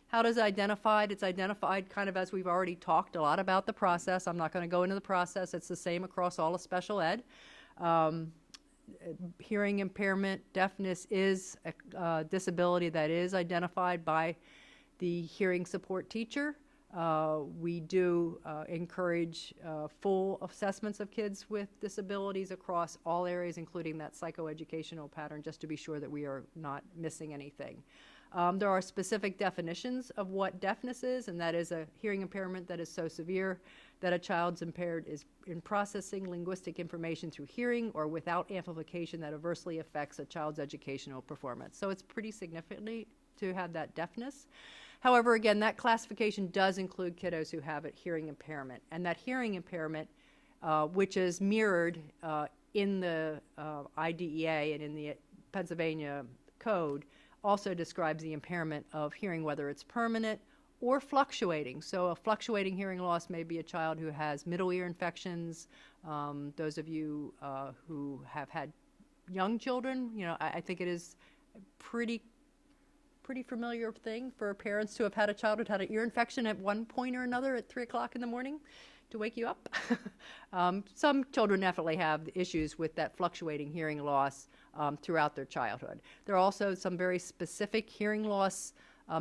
How does it identified? It's identified kind of as we've already talked a lot about the process. I'm not going to go into the process. It's the same across all of special ed. Hearing impairment, deafness is a disability that is identified by the hearing support teacher. We do encourage full assessments of kids with disabilities across all areas, including that psychoeducational pattern, just to be sure that we are not missing anything. There are specific definitions of what deafness is, and that is a hearing impairment that is so severe that a child's impaired is in processing linguistic information through hearing or without amplification that adversely affects a child's educational performance. So it's pretty significantly to have that deafness. However, again, that classification does include kiddos who have a hearing impairment, and that hearing impairment, which is mirrored in the IDEA and in the Pennsylvania Code, also describes the impairment of hearing, whether it's permanent or fluctuating. So a fluctuating hearing loss may be a child who has middle ear infections. Those of you who have had young children, you know, I think it is a pretty familiar thing for parents to have had a child who had an ear infection at one point or another at 3 o'clock in the morning to wake you up. Some children definitely have issues with that fluctuating hearing loss throughout their childhood. There are also some very specific hearing loss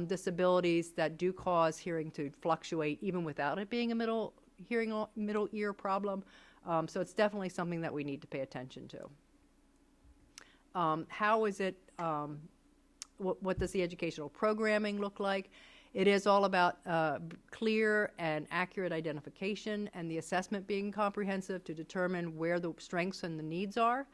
disabilities that do cause hearing to fluctuate even without it being a middle ear problem. So it's definitely something that we need to pay attention to. How is it, what does the educational programming look like? It is all about clear and accurate identification and the assessment being comprehensive to determine where the strengths and the needs are.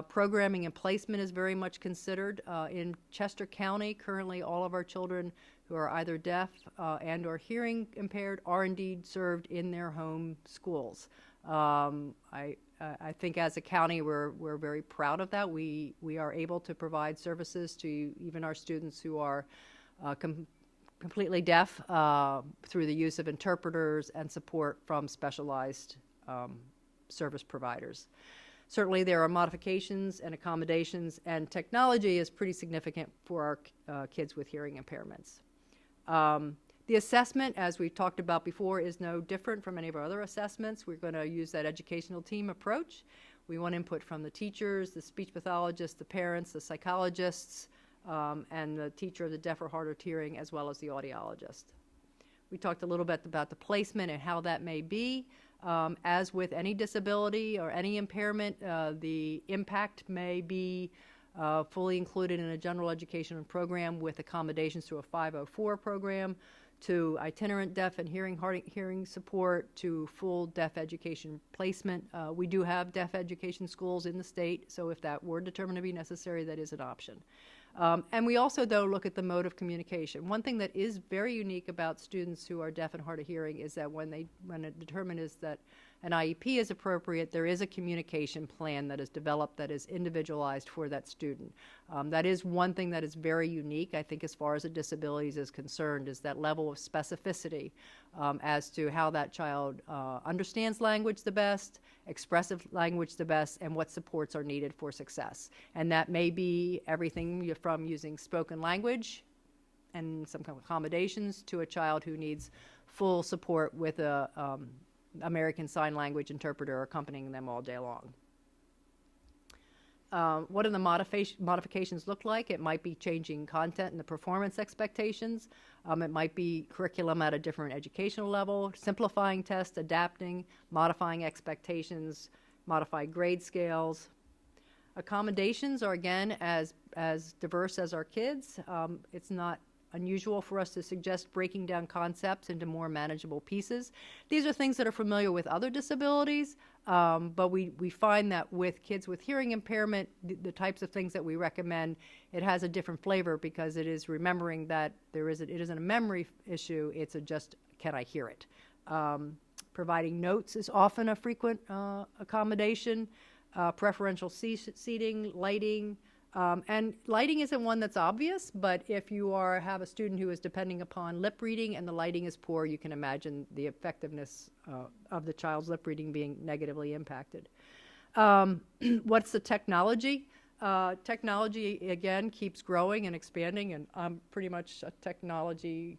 Programming and placement is very much considered. In Chester County, currently all of our children who are either deaf and or hearing impaired are indeed served in their home schools. I think as a county we're very proud of that. We are able to provide services to even our students who are completely deaf through the use of interpreters and support from specialized service providers. Certainly there are modifications and accommodations, and technology is pretty significant for our kids with hearing impairments. The assessment, as we've talked about before, is no different from any of our other assessments. We're going to use that educational team approach. We want input from the teachers, the speech pathologists, the parents, the psychologists, and the teacher of the deaf or hard of hearing, as well as the audiologist. We talked a little bit about the placement and how that may be. As with any disability or any impairment, the impact may be fully included in a general education program with accommodations to a 504 program, to itinerant deaf and hearing support, to full deaf education placement. We do have deaf education schools in the state, so if that were determined to be necessary, that is an option. And we also, though, look at the mode of communication. One thing that is very unique about students who are deaf and hard of hearing is that when it determined is that an IEP is appropriate, there is a communication plan that is developed that is individualized for that student. That is one thing that is very unique, I think, as far as the disabilities is concerned, is that level of specificity as to how that child understands language the best, expressive language the best, and what supports are needed for success. And that may be everything from using spoken language and some kind of accommodations to a child who needs full support with a American Sign Language interpreter accompanying them all day long. What do the modifications look like? It might be changing content and the performance expectations. It might be curriculum at a different educational level, simplifying tests, adapting, modifying expectations, modify grade scales. Accommodations are, again, as diverse as our kids. It's not unusual for us to suggest breaking down concepts into more manageable pieces. These are things that are familiar with other disabilities, but we find that with kids with hearing impairment, the types of things that we recommend, it has a different flavor because it is remembering that it isn't a memory issue, it's a just, can I hear it? Providing notes is often a frequent accommodation. Preferential seating, lighting. And lighting isn't one that's obvious, but if you have a student who is depending upon lip reading and the lighting is poor, you can imagine the effectiveness of the child's lip reading being negatively impacted. What's the technology? Technology, again, keeps growing and expanding, and I'm pretty much a technology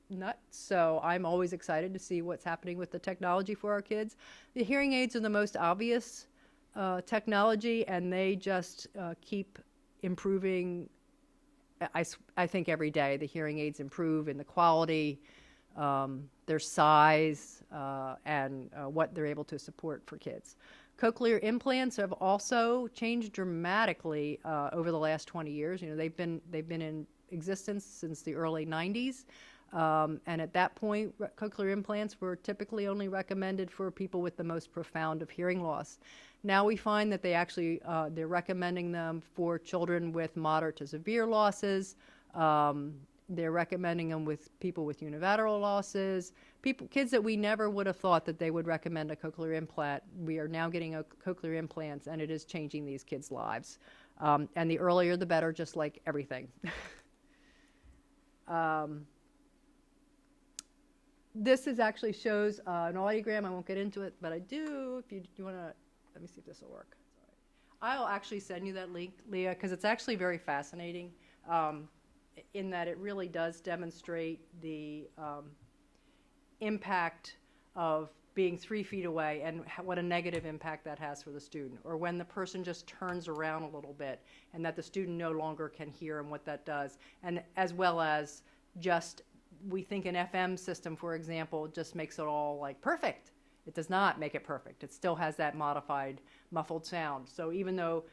nut, so I'm always excited to see what's happening with the technology for our kids. The hearing aids are the most obvious technology, and they just keep improving. I think every day the hearing aids improve in the quality, their size, and what they're able to support for kids. Cochlear implants have also changed dramatically over the last 20 years. You know, they've been in existence since the early 90s. And at that point, cochlear implants were typically only recommended for people with the most profound of hearing loss. Now we find that they actually, they're recommending them for children with moderate to severe losses. They're recommending them with people with unilateral losses. Kids that we never would have thought that they would recommend a cochlear implant. We are now getting cochlear implants, and it is changing these kids' lives. And the earlier the better, just like everything. This actually shows an audiogram. I won't get into it, but I do. If you want to, let me see if this will work. I'll actually send you that link, Leah, because it's actually very fascinating in that it really does demonstrate the impact of being 3 feet away and what a negative impact that has for the student, or when the person just turns around a little bit and that the student no longer can hear and what that does, and as well as just we think an FM system, for example, just makes it all like perfect. It does not make it perfect. It still has that modified, muffled sound. So even though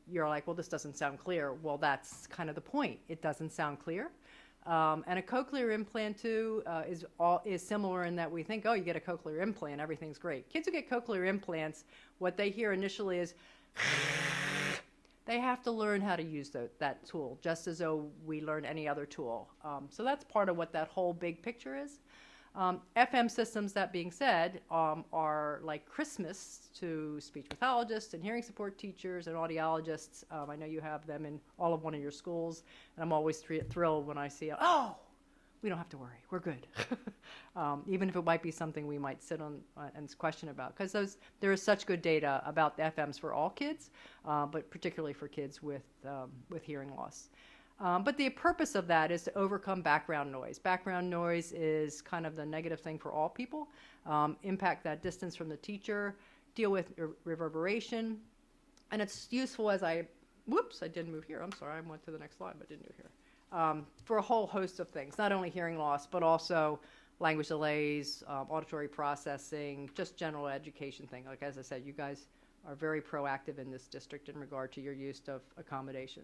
you're like, well, this doesn't sound clear, well, that's kind of the point. It doesn't sound clear. And a cochlear implant, too, is similar in that we think, oh, you get a cochlear implant, everything's great. Kids who get cochlear implants, what they hear initially is they have to learn how to use that tool, just as though we learn any other tool. So that's part of what that whole big picture is. FM systems, that being said, are like Christmas to speech pathologists and hearing support teachers and audiologists. I know you have them in all of one of your schools, and I'm always thrilled when I see, oh, we don't have to worry, we're good. Even if it might be something we might sit on and question about, because there is such good data about the FMs for all kids, but particularly for kids with hearing loss. But the purpose of that is to overcome background noise. Background noise is kind of the negative thing for all people. Impact that distance from the teacher, deal with reverberation, and it's useful as I didn't move here. I'm sorry, I went to the next slide, but didn't do here. For a whole host of things, not only hearing loss, but also language delays, auditory processing, just general education thing. Like, as I said, you guys are very proactive in this district in regard to your use of accommodation.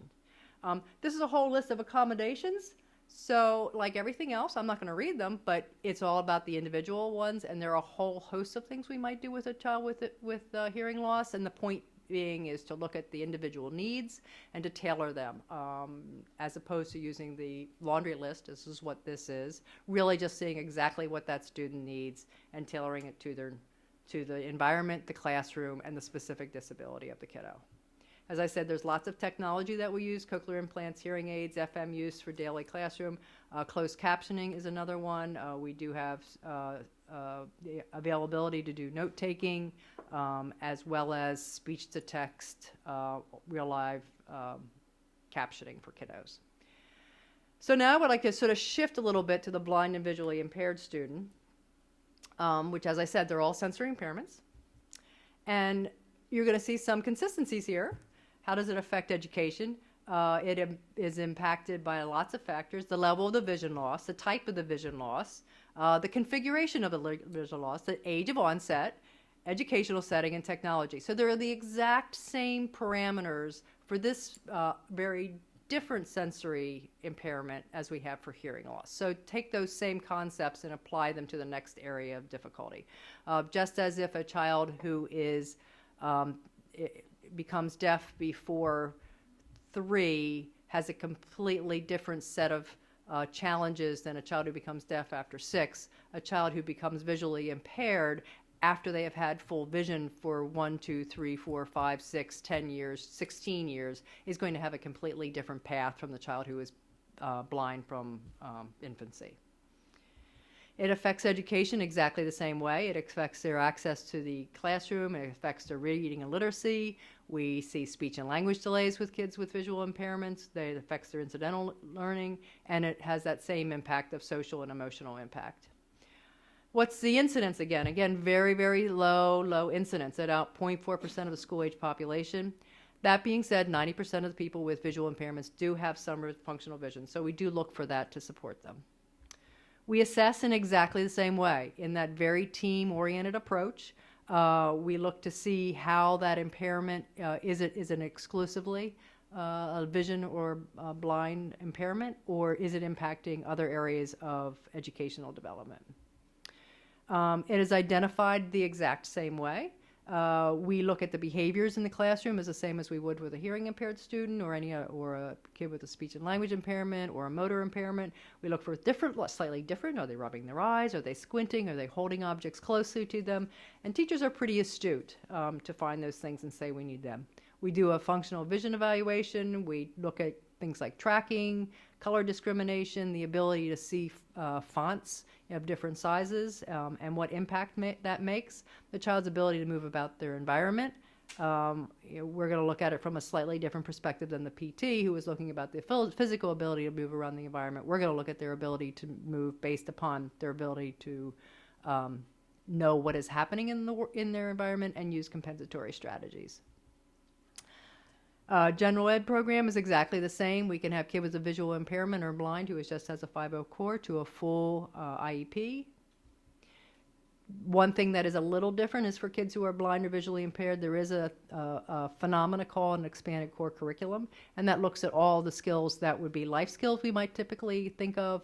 This is a whole list of accommodations. So like everything else, I'm not going to read them, but it's all about the individual ones, and there are a whole host of things we might do with a child with hearing loss, and the point being is to look at the individual needs and to tailor them, as opposed to using the laundry list. This is what this is. Really just seeing exactly what that student needs and tailoring it to the environment, the classroom, and the specific disability of the kiddo. As I said, there's lots of technology that we use: cochlear implants, hearing aids, FM use for daily classroom. Closed captioning is another one. We do have the availability to do note-taking, as well as speech-to-text, real live captioning for kiddos. So now I would like to sort of shift a little bit to the blind and visually impaired student, which, as I said, they're all sensory impairments. And you're going to see some consistencies here. How does it affect education? It is impacted by lots of factors: the level of the vision loss, the type of the vision loss, the configuration of the vision loss, the age of onset, educational setting, and technology. So there are the exact same parameters for this very different sensory impairment as we have for hearing loss. So take those same concepts and apply them to the next area of difficulty. Just as if a child who is becomes deaf before 3 has a completely different set of challenges than a child who becomes deaf after 6. A child who becomes visually impaired after they have had full vision for 1, 2, 3, 4, 5, 6, 10 years, 16 years is going to have a completely different path from the child who is blind from infancy. It affects education exactly the same way. It affects their access to the classroom. It affects their reading and literacy. We see speech and language delays with kids with visual impairments. It affects their incidental learning, and it has that same impact of social and emotional impact. What's the incidence again? Again, very, very low incidence at about 0.4% of the school-age population. That being said, 90% of the people with visual impairments do have some functional vision, so we do look for that to support them. We assess in exactly the same way, in that very team-oriented approach. We look to see how that impairment, is it exclusively a vision or a blind impairment, or is it impacting other areas of educational development? It is identified the exact same way. We look at the behaviors in the classroom as the same as we would with a hearing impaired student or or a kid with a speech and language impairment or a motor impairment. We look for slightly different. Are they rubbing their eyes? Are they squinting? Are they holding objects closely to them? And teachers are pretty astute to find those things and say we need them. We do a functional vision evaluation. We look at things like tracking, color discrimination, the ability to see fonts of different sizes, and what impact that makes, the child's ability to move about their environment. We're going to look at it from a slightly different perspective than the PT, who is looking about the physical ability to move around the environment. We're going to look at their ability to move based upon their ability to know what is happening in their environment and use compensatory strategies. General ed program is exactly the same. We can have kids with a visual impairment or blind who just has a 5.0 core to a full IEP. One thing that is a little different is for kids who are blind or visually impaired, there is a phenomena called an expanded core curriculum, and that looks at all the skills that would be life skills we might typically think of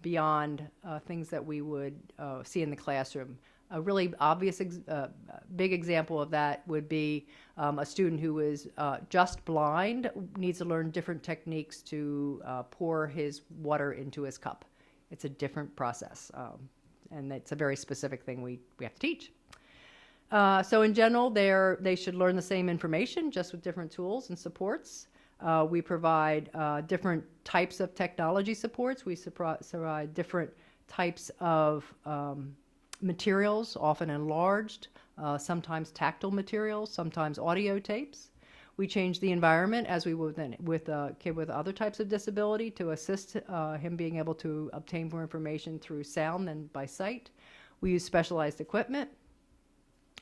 beyond things that we would see in the classroom. A really obvious, big example of that would be a student who is just blind needs to learn different techniques to pour his water into his cup. It's a different process, and it's a very specific thing we have to teach. So in general, they should learn the same information, just with different tools and supports. We provide different types of technology supports. We provide different types of materials, often enlarged, sometimes tactile materials, sometimes audio tapes. We change the environment as we would with a kid with other types of disability to assist him being able to obtain more information through sound than by sight. We use specialized equipment.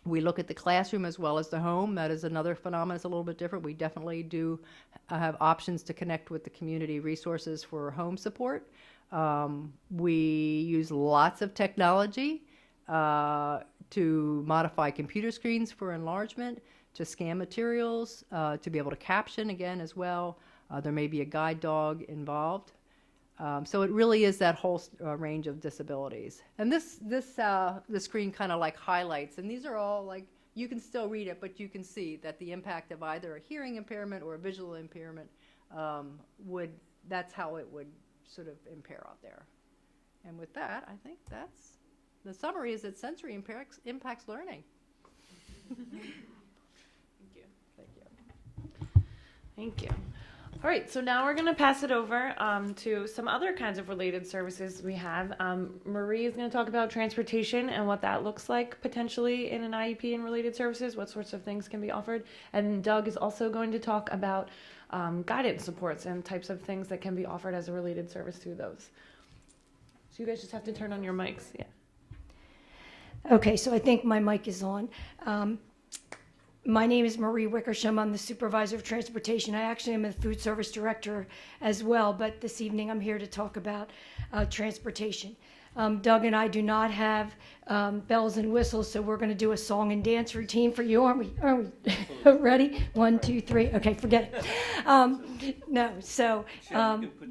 We look at the classroom as well as the home. That is another phenomenon. It's a little bit different. We definitely do have options to connect with the community resources for home support. We use lots of technology to modify computer screens for enlargement, to scan materials, to be able to caption again as well. There may be a guide dog involved. So it really is that whole range of disabilities. And the screen kind of like highlights, and these are all like, you can still read it, but you can see that the impact of either a hearing impairment or a visual impairment that's how it would sort of impair out there. And with that, I think the summary is that sensory impacts learning. Thank you. Thank you. Thank you. All right, so now we're going to pass it over to some other kinds of related services we have. Marie is going to talk about transportation and what that looks like potentially in an IEP and related services, what sorts of things can be offered. And Doug is also going to talk about guidance supports and types of things that can be offered as a related service through those. So you guys just have to turn on your mics. Yeah. Okay, so I think my mic is on. My name is Marie Wickersham. I'm the supervisor of transportation. I actually am a food service director as well, but this evening I'm here to talk about transportation. Doug and I do not have bells and whistles, so we're going to do a song and dance routine for you. Are we ready? 1, 2, 3. Okay, forget it. No, so. Shannon, you can put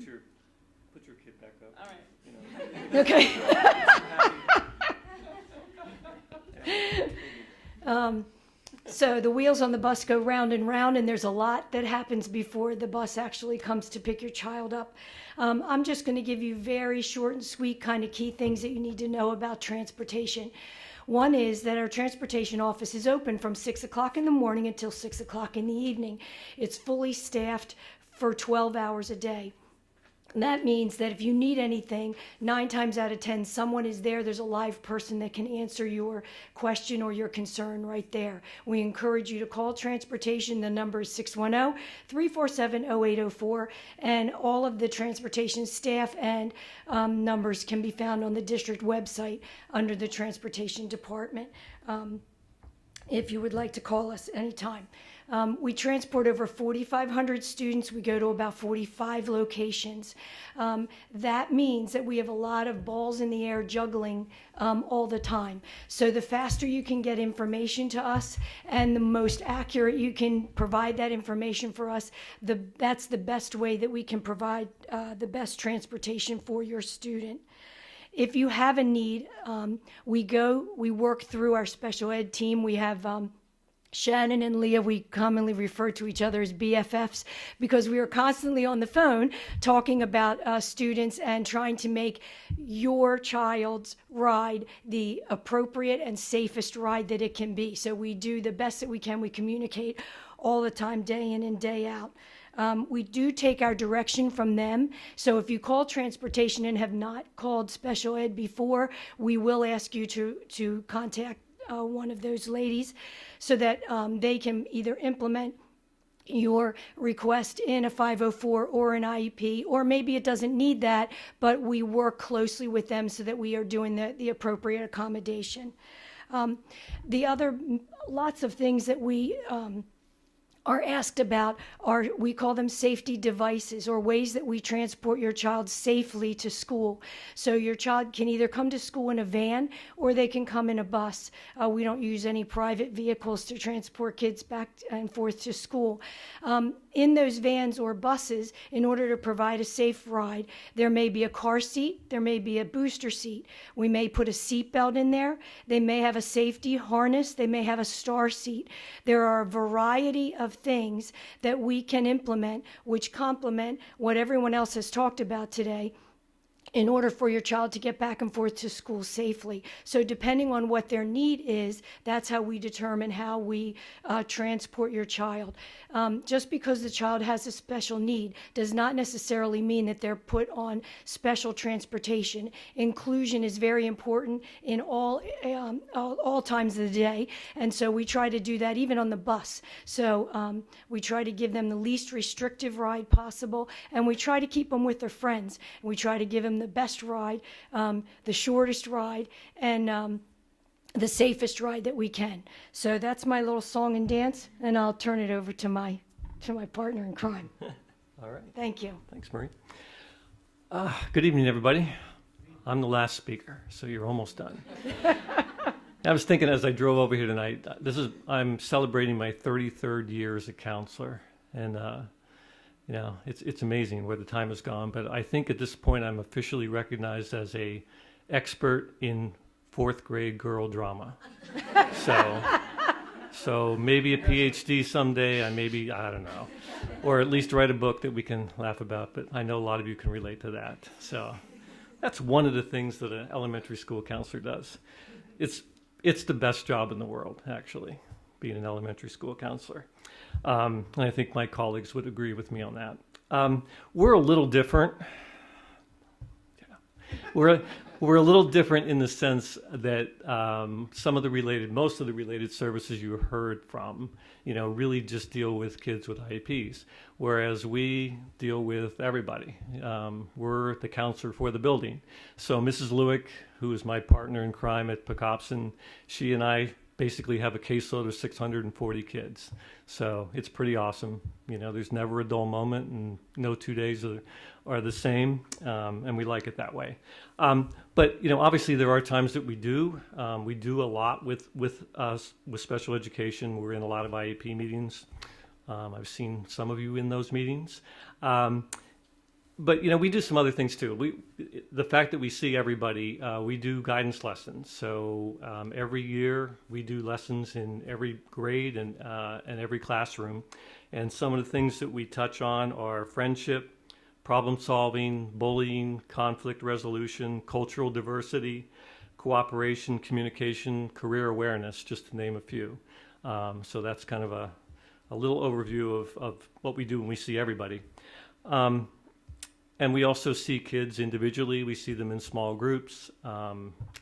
your kid back up. All right. Okay. So the wheels on the bus go round and round, and there's a lot that happens before the bus actually comes to pick your child up. I'm just going to give you very short and sweet kind of key things that you need to know about transportation. One is that our transportation office is open from 6 o'clock in the morning until 6 o'clock in the evening. It's fully staffed for 12 hours a day. That means that if you need anything, 9 times out of 10, someone is there. There's a live person that can answer your question or your concern right there. We encourage you to call transportation. The number is 610-347-0804. And all of the transportation staff and numbers can be found on the district website under the transportation department. If you would like to call us anytime. We transport over 4,500 students. We go to about 45 locations. That means that we have a lot of balls in the air juggling all the time. So the faster you can get information to us and the most accurate you can provide that information for us, that's the best way that we can provide the best transportation for your student. If you have a need, we work through our special ed team. We have Shannon and Leah, we commonly refer to each other as BFFs because we are constantly on the phone talking about students and trying to make your child's ride the appropriate and safest ride that it can be. So we do the best that we can. We communicate all the time, day in and day out. We do take our direction from them. So if you call transportation and have not called special ed before, we will ask you to contact one of those ladies so that they can either implement your request in a 504 or an IEP, or maybe it doesn't need that, but we work closely with them so that we are doing the appropriate accommodation. The other lots of things that we are asked about we call them safety devices, or ways that we transport your child safely to school. So your child can either come to school in a van or they can come in a bus. We don't use any private vehicles to transport kids back and forth to school. In those vans or buses, in order to provide a safe ride, there may be a car seat, there may be a booster seat. We may put a seat belt in there. They may have a safety harness. They may have a star seat. There are a variety of things that we can implement which complement what everyone else has talked about today in order for your child to get back and forth to school safely. So depending on what their need is, that's how we determine how we transport your child. Just because the child has a special need does not necessarily mean that they're put on special transportation. Inclusion is very important in all times of the day, and so we try to do that even on the bus. So we try to give them the least restrictive ride possible, and we try to keep them with their friends. We try to give them the best ride, the shortest ride, and the safest ride that we can. So that's my little song and dance, and I'll turn it over to my partner in crime. All right. Thank you. Thanks, Marie. Good evening, everybody. I'm the last speaker, so you're almost done. I was thinking as I drove over here tonight, I'm celebrating my 33rd year as a counselor, and you know, it's amazing where the time has gone, but I think at this point I'm officially recognized as a expert in 4th grade girl drama. So maybe a PhD someday, I don't know, or at least write a book that we can laugh about, but I know a lot of you can relate to that. So that's one of the things that an elementary school counselor does. It's the best job in the world, actually, being an elementary school counselor. And I think my colleagues would agree with me on that. We're a little different. Yeah. We're a little different in the sense that most of the related services you heard from, really just deal with kids with IEPs, whereas we deal with everybody. We're the counselor for the building. So Mrs. Lewick, who is my partner in crime at Pocopson, she and I basically have a caseload of 640 kids. So it's pretty awesome. There's never a dull moment, and no 2 days are the same, and we like it that way. But obviously there are times that we do a lot with special education. We're in a lot of IEP meetings. I've seen some of you in those meetings. but we do some other things too. The fact that we see everybody, we do guidance lessons. So every year we do lessons in every grade and every classroom. And some of the things that we touch on are friendship, problem solving, bullying, conflict resolution, cultural diversity, cooperation, communication, career awareness, just to name a few. So that's kind of a little overview of what we do when we see everybody. And we also see kids individually. We see them in small groups.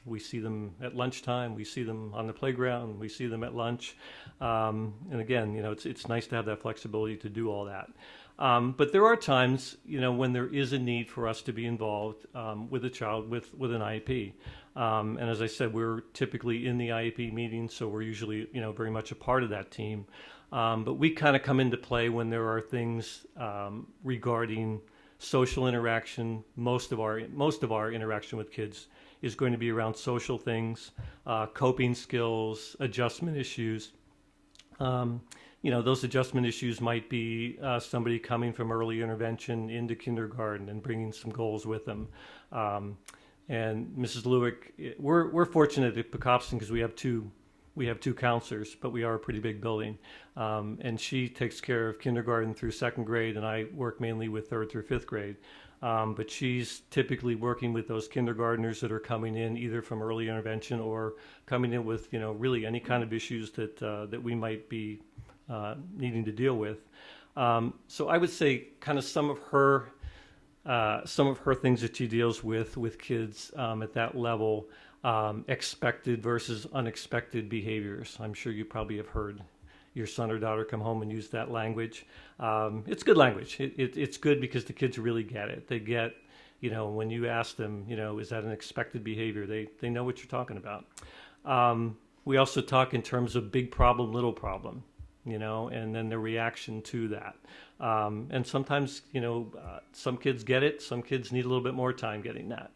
We see them at lunchtime. We see them on the playground. We see them at lunch. And again, it's nice to have that flexibility to do all that. But there are times, when there is a need for us to be involved with a child with an IEP. And as I said, we're typically in the IEP meeting, so we're usually, very much a part of that team. But we kind of come into play when there are things regarding social interaction. Most of our interaction with kids is going to be around social things, coping skills, adjustment issues. Those adjustment issues might be somebody coming from early intervention into kindergarten and bringing some goals with them. And Mrs. Lewick, we're fortunate at Pocopson because we have two counselors, but we are a pretty big building. And she takes care of kindergarten through second grade, and I work mainly with third through fifth grade. But she's typically working with those kindergartners that are coming in either from early intervention or coming in with, really any kind of issues that we might be needing to deal with. So I would say kind of some of her things that she deals with kids at that level, expected versus unexpected behaviors. I'm sure you probably have heard your son or daughter come home and use that language. It's good language. It's good because the kids really get it. They get, when you ask them, is that an expected behavior? They know what you're talking about. We also talk in terms of big problem, little problem, and then the reaction to that. And sometimes, some kids get it. Some kids need a little bit more time getting that.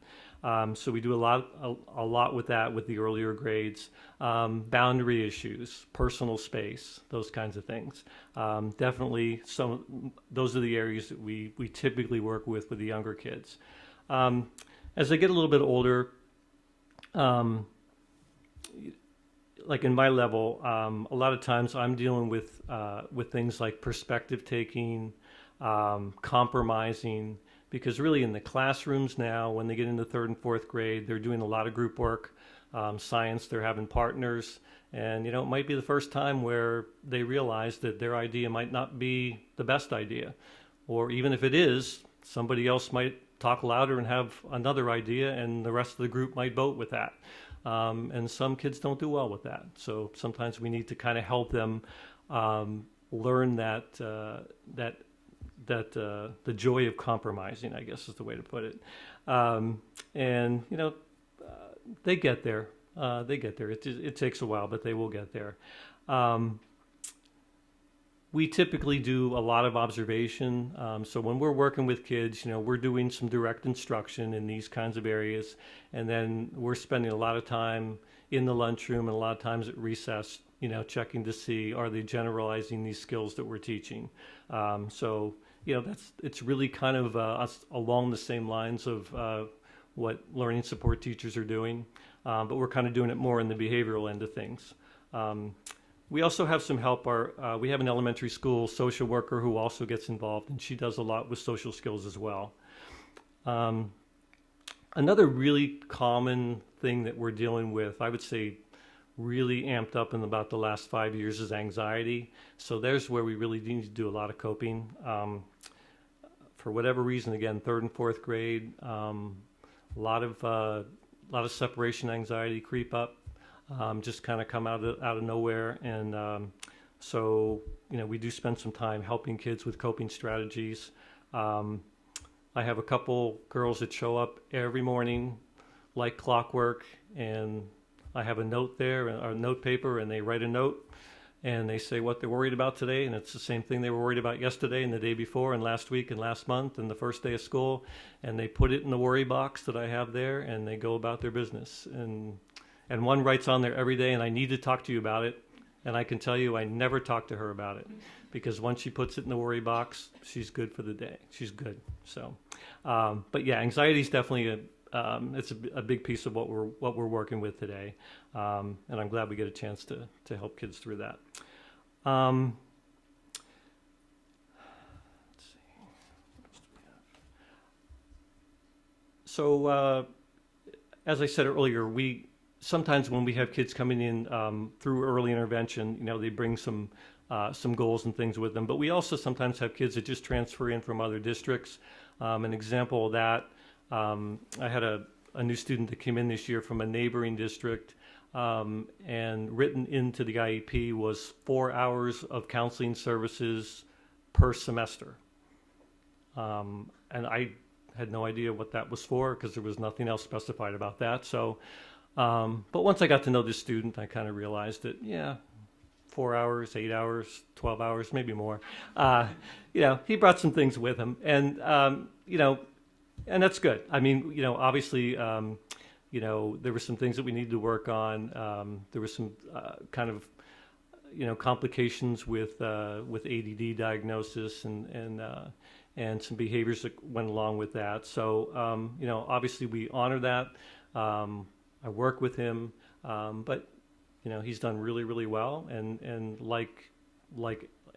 So we do a lot with that with the earlier grades. Boundary issues, personal space, those kinds of things. Definitely those are the areas that we typically work with the younger kids. As they get a little bit older, like in my level, a lot of times I'm dealing with things like perspective taking, compromising, because really in the classrooms now, when they get into third and fourth grade, they're doing a lot of group work, science, they're having partners, and it might be the first time where they realize that their idea might not be the best idea, or even if it is, somebody else might talk louder and have another idea, and the rest of the group might vote with that. And some kids don't do well with that. So sometimes we need to kind of help them learn that the joy of compromising, I guess is the way to put it. And they get there. It takes a while, but they will get there. We typically do a lot of observation. So when we're working with kids, we're doing some direct instruction in these kinds of areas. And then we're spending a lot of time in the lunchroom and a lot of times at recess, checking to see, are they generalizing these skills that we're teaching? So it's really kind of along the same lines of what learning support teachers are doing. But we're kind of doing it more in the behavioral end of things. We also have some help. We have an elementary school social worker who also gets involved, and she does a lot with social skills as well. Another really common thing that we're dealing with, I would say really amped up in about the last 5 years, is anxiety. So there's where we really need to do a lot of coping. For whatever reason, again, third and fourth grade, a lot of separation anxiety creep up. Just kind of come out of nowhere, and so we do spend some time helping kids with coping strategies. I have a couple girls that show up every morning like clockwork, and I have a note there, a note paper, and they write a note, and they say what they're worried about today, and it's the same thing they were worried about yesterday and the day before and last week and last month and the first day of school, and they put it in the worry box that I have there, and they go about their business. And one writes on there every day, and I need to talk to you about it. And I can tell you I never talk to her about it. because once she puts it in the worry box, she's good for the day. She's good. So, but yeah, anxiety is definitely it's a big piece of what we're working with today, and I'm glad we get a chance to help kids through that. Let's see. What else do we have? So, as I said earlier, we sometimes when we have kids coming in through early intervention, they bring some goals and things with them. But we also sometimes have kids that just transfer in from other districts. An example of that, I had a new student that came in this year from a neighboring district, and written into the IEP was 4 hours of counseling services per semester. And I had no idea what that was for because there was nothing else specified about that. So, but once I got to know this student, I kind of realized that, 4 hours, 8 hours, 12 hours, maybe more. He brought some things with him, and and that's good. I mean, obviously, there were some things that we needed to work on. There were some kind of, complications with ADD diagnosis and some behaviors that went along with that. So, obviously we honor that. I work with him, but he's done really, really well. And like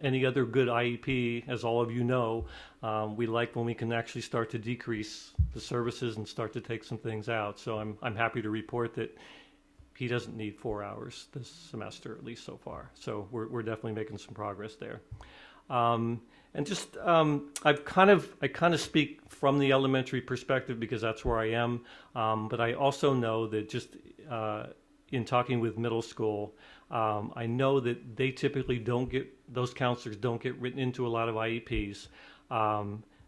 any other good IEP, as all of you know, we like when we can actually start to decrease the services and start to take some things out. So I'm happy to report that he doesn't need 4 hours this semester, at least so far. So we're definitely making some progress there. And just I kind of speak from the elementary perspective because that's where I am. But I also know that just in talking with middle school, I know that they typically those counselors don't get written into a lot of IEPs.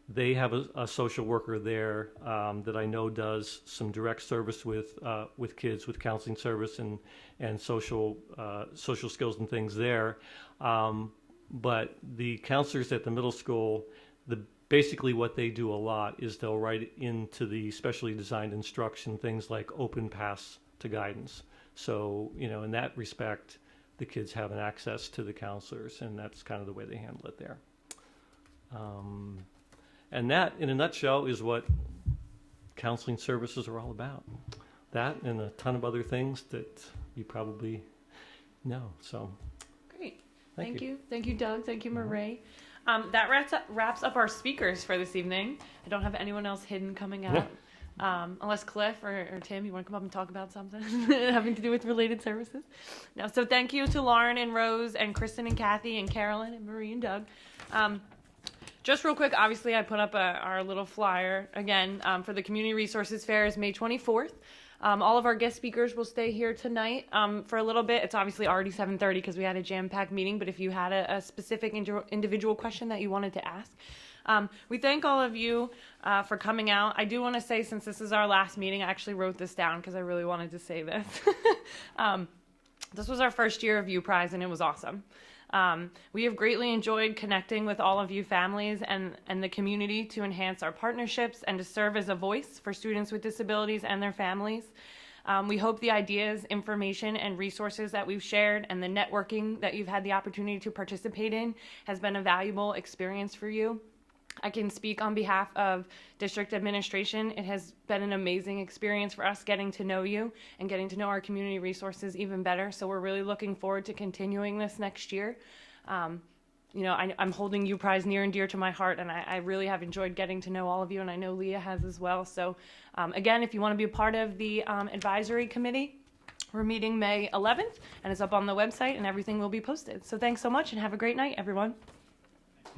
They have a social worker there that I know does some direct service with kids, with counseling service and social skills and things there. But the counselors at the middle school, basically what they do a lot is they'll write into the specially designed instruction things like open paths to guidance. So, in that respect, the kids have an access to the counselors, and that's kind of the way they handle it there. And that, in a nutshell, is what counseling services are all about. That and a ton of other things that you probably know. So, Great. Thank you. Thank you, Doug. Thank you, Marie. That wraps up our speakers for this evening. I don't have anyone else hidden coming out. Unless Cliff or Tim, you want to come up and talk about something having to do with related services? No. So thank you to Lauren and Rose and Kristen and Kathy and Carolyn and Marie and Doug. Just real quick, obviously I put up our little flyer again for the Community Resources Fair is May 24th. All of our guest speakers will stay here tonight for a little bit. It's obviously already 7:30 because we had a jam-packed meeting, but if you had a specific individual question that you wanted to ask, we thank all of you for coming out. I do want to say, since this is our last meeting, I actually wrote this down because I really wanted to say this. This was our first year of U-PRISE, and it was awesome. We have greatly enjoyed connecting with all of you families and the community to enhance our partnerships and to serve as a voice for students with disabilities and their families. We hope the ideas, information, and resources that we've shared and the networking that you've had the opportunity to participate in has been a valuable experience for you. I can speak on behalf of district administration. It has been an amazing experience for us getting to know you and getting to know our community resources even better. So we're really looking forward to continuing this next year. I'm holding U-PRISE near and dear to my heart, and I really have enjoyed getting to know all of you, and I know Leah has as well. So again, if you want to be a part of the advisory committee, we're meeting May 11th, and it's up on the website, and everything will be posted. So thanks so much, and have a great night, everyone.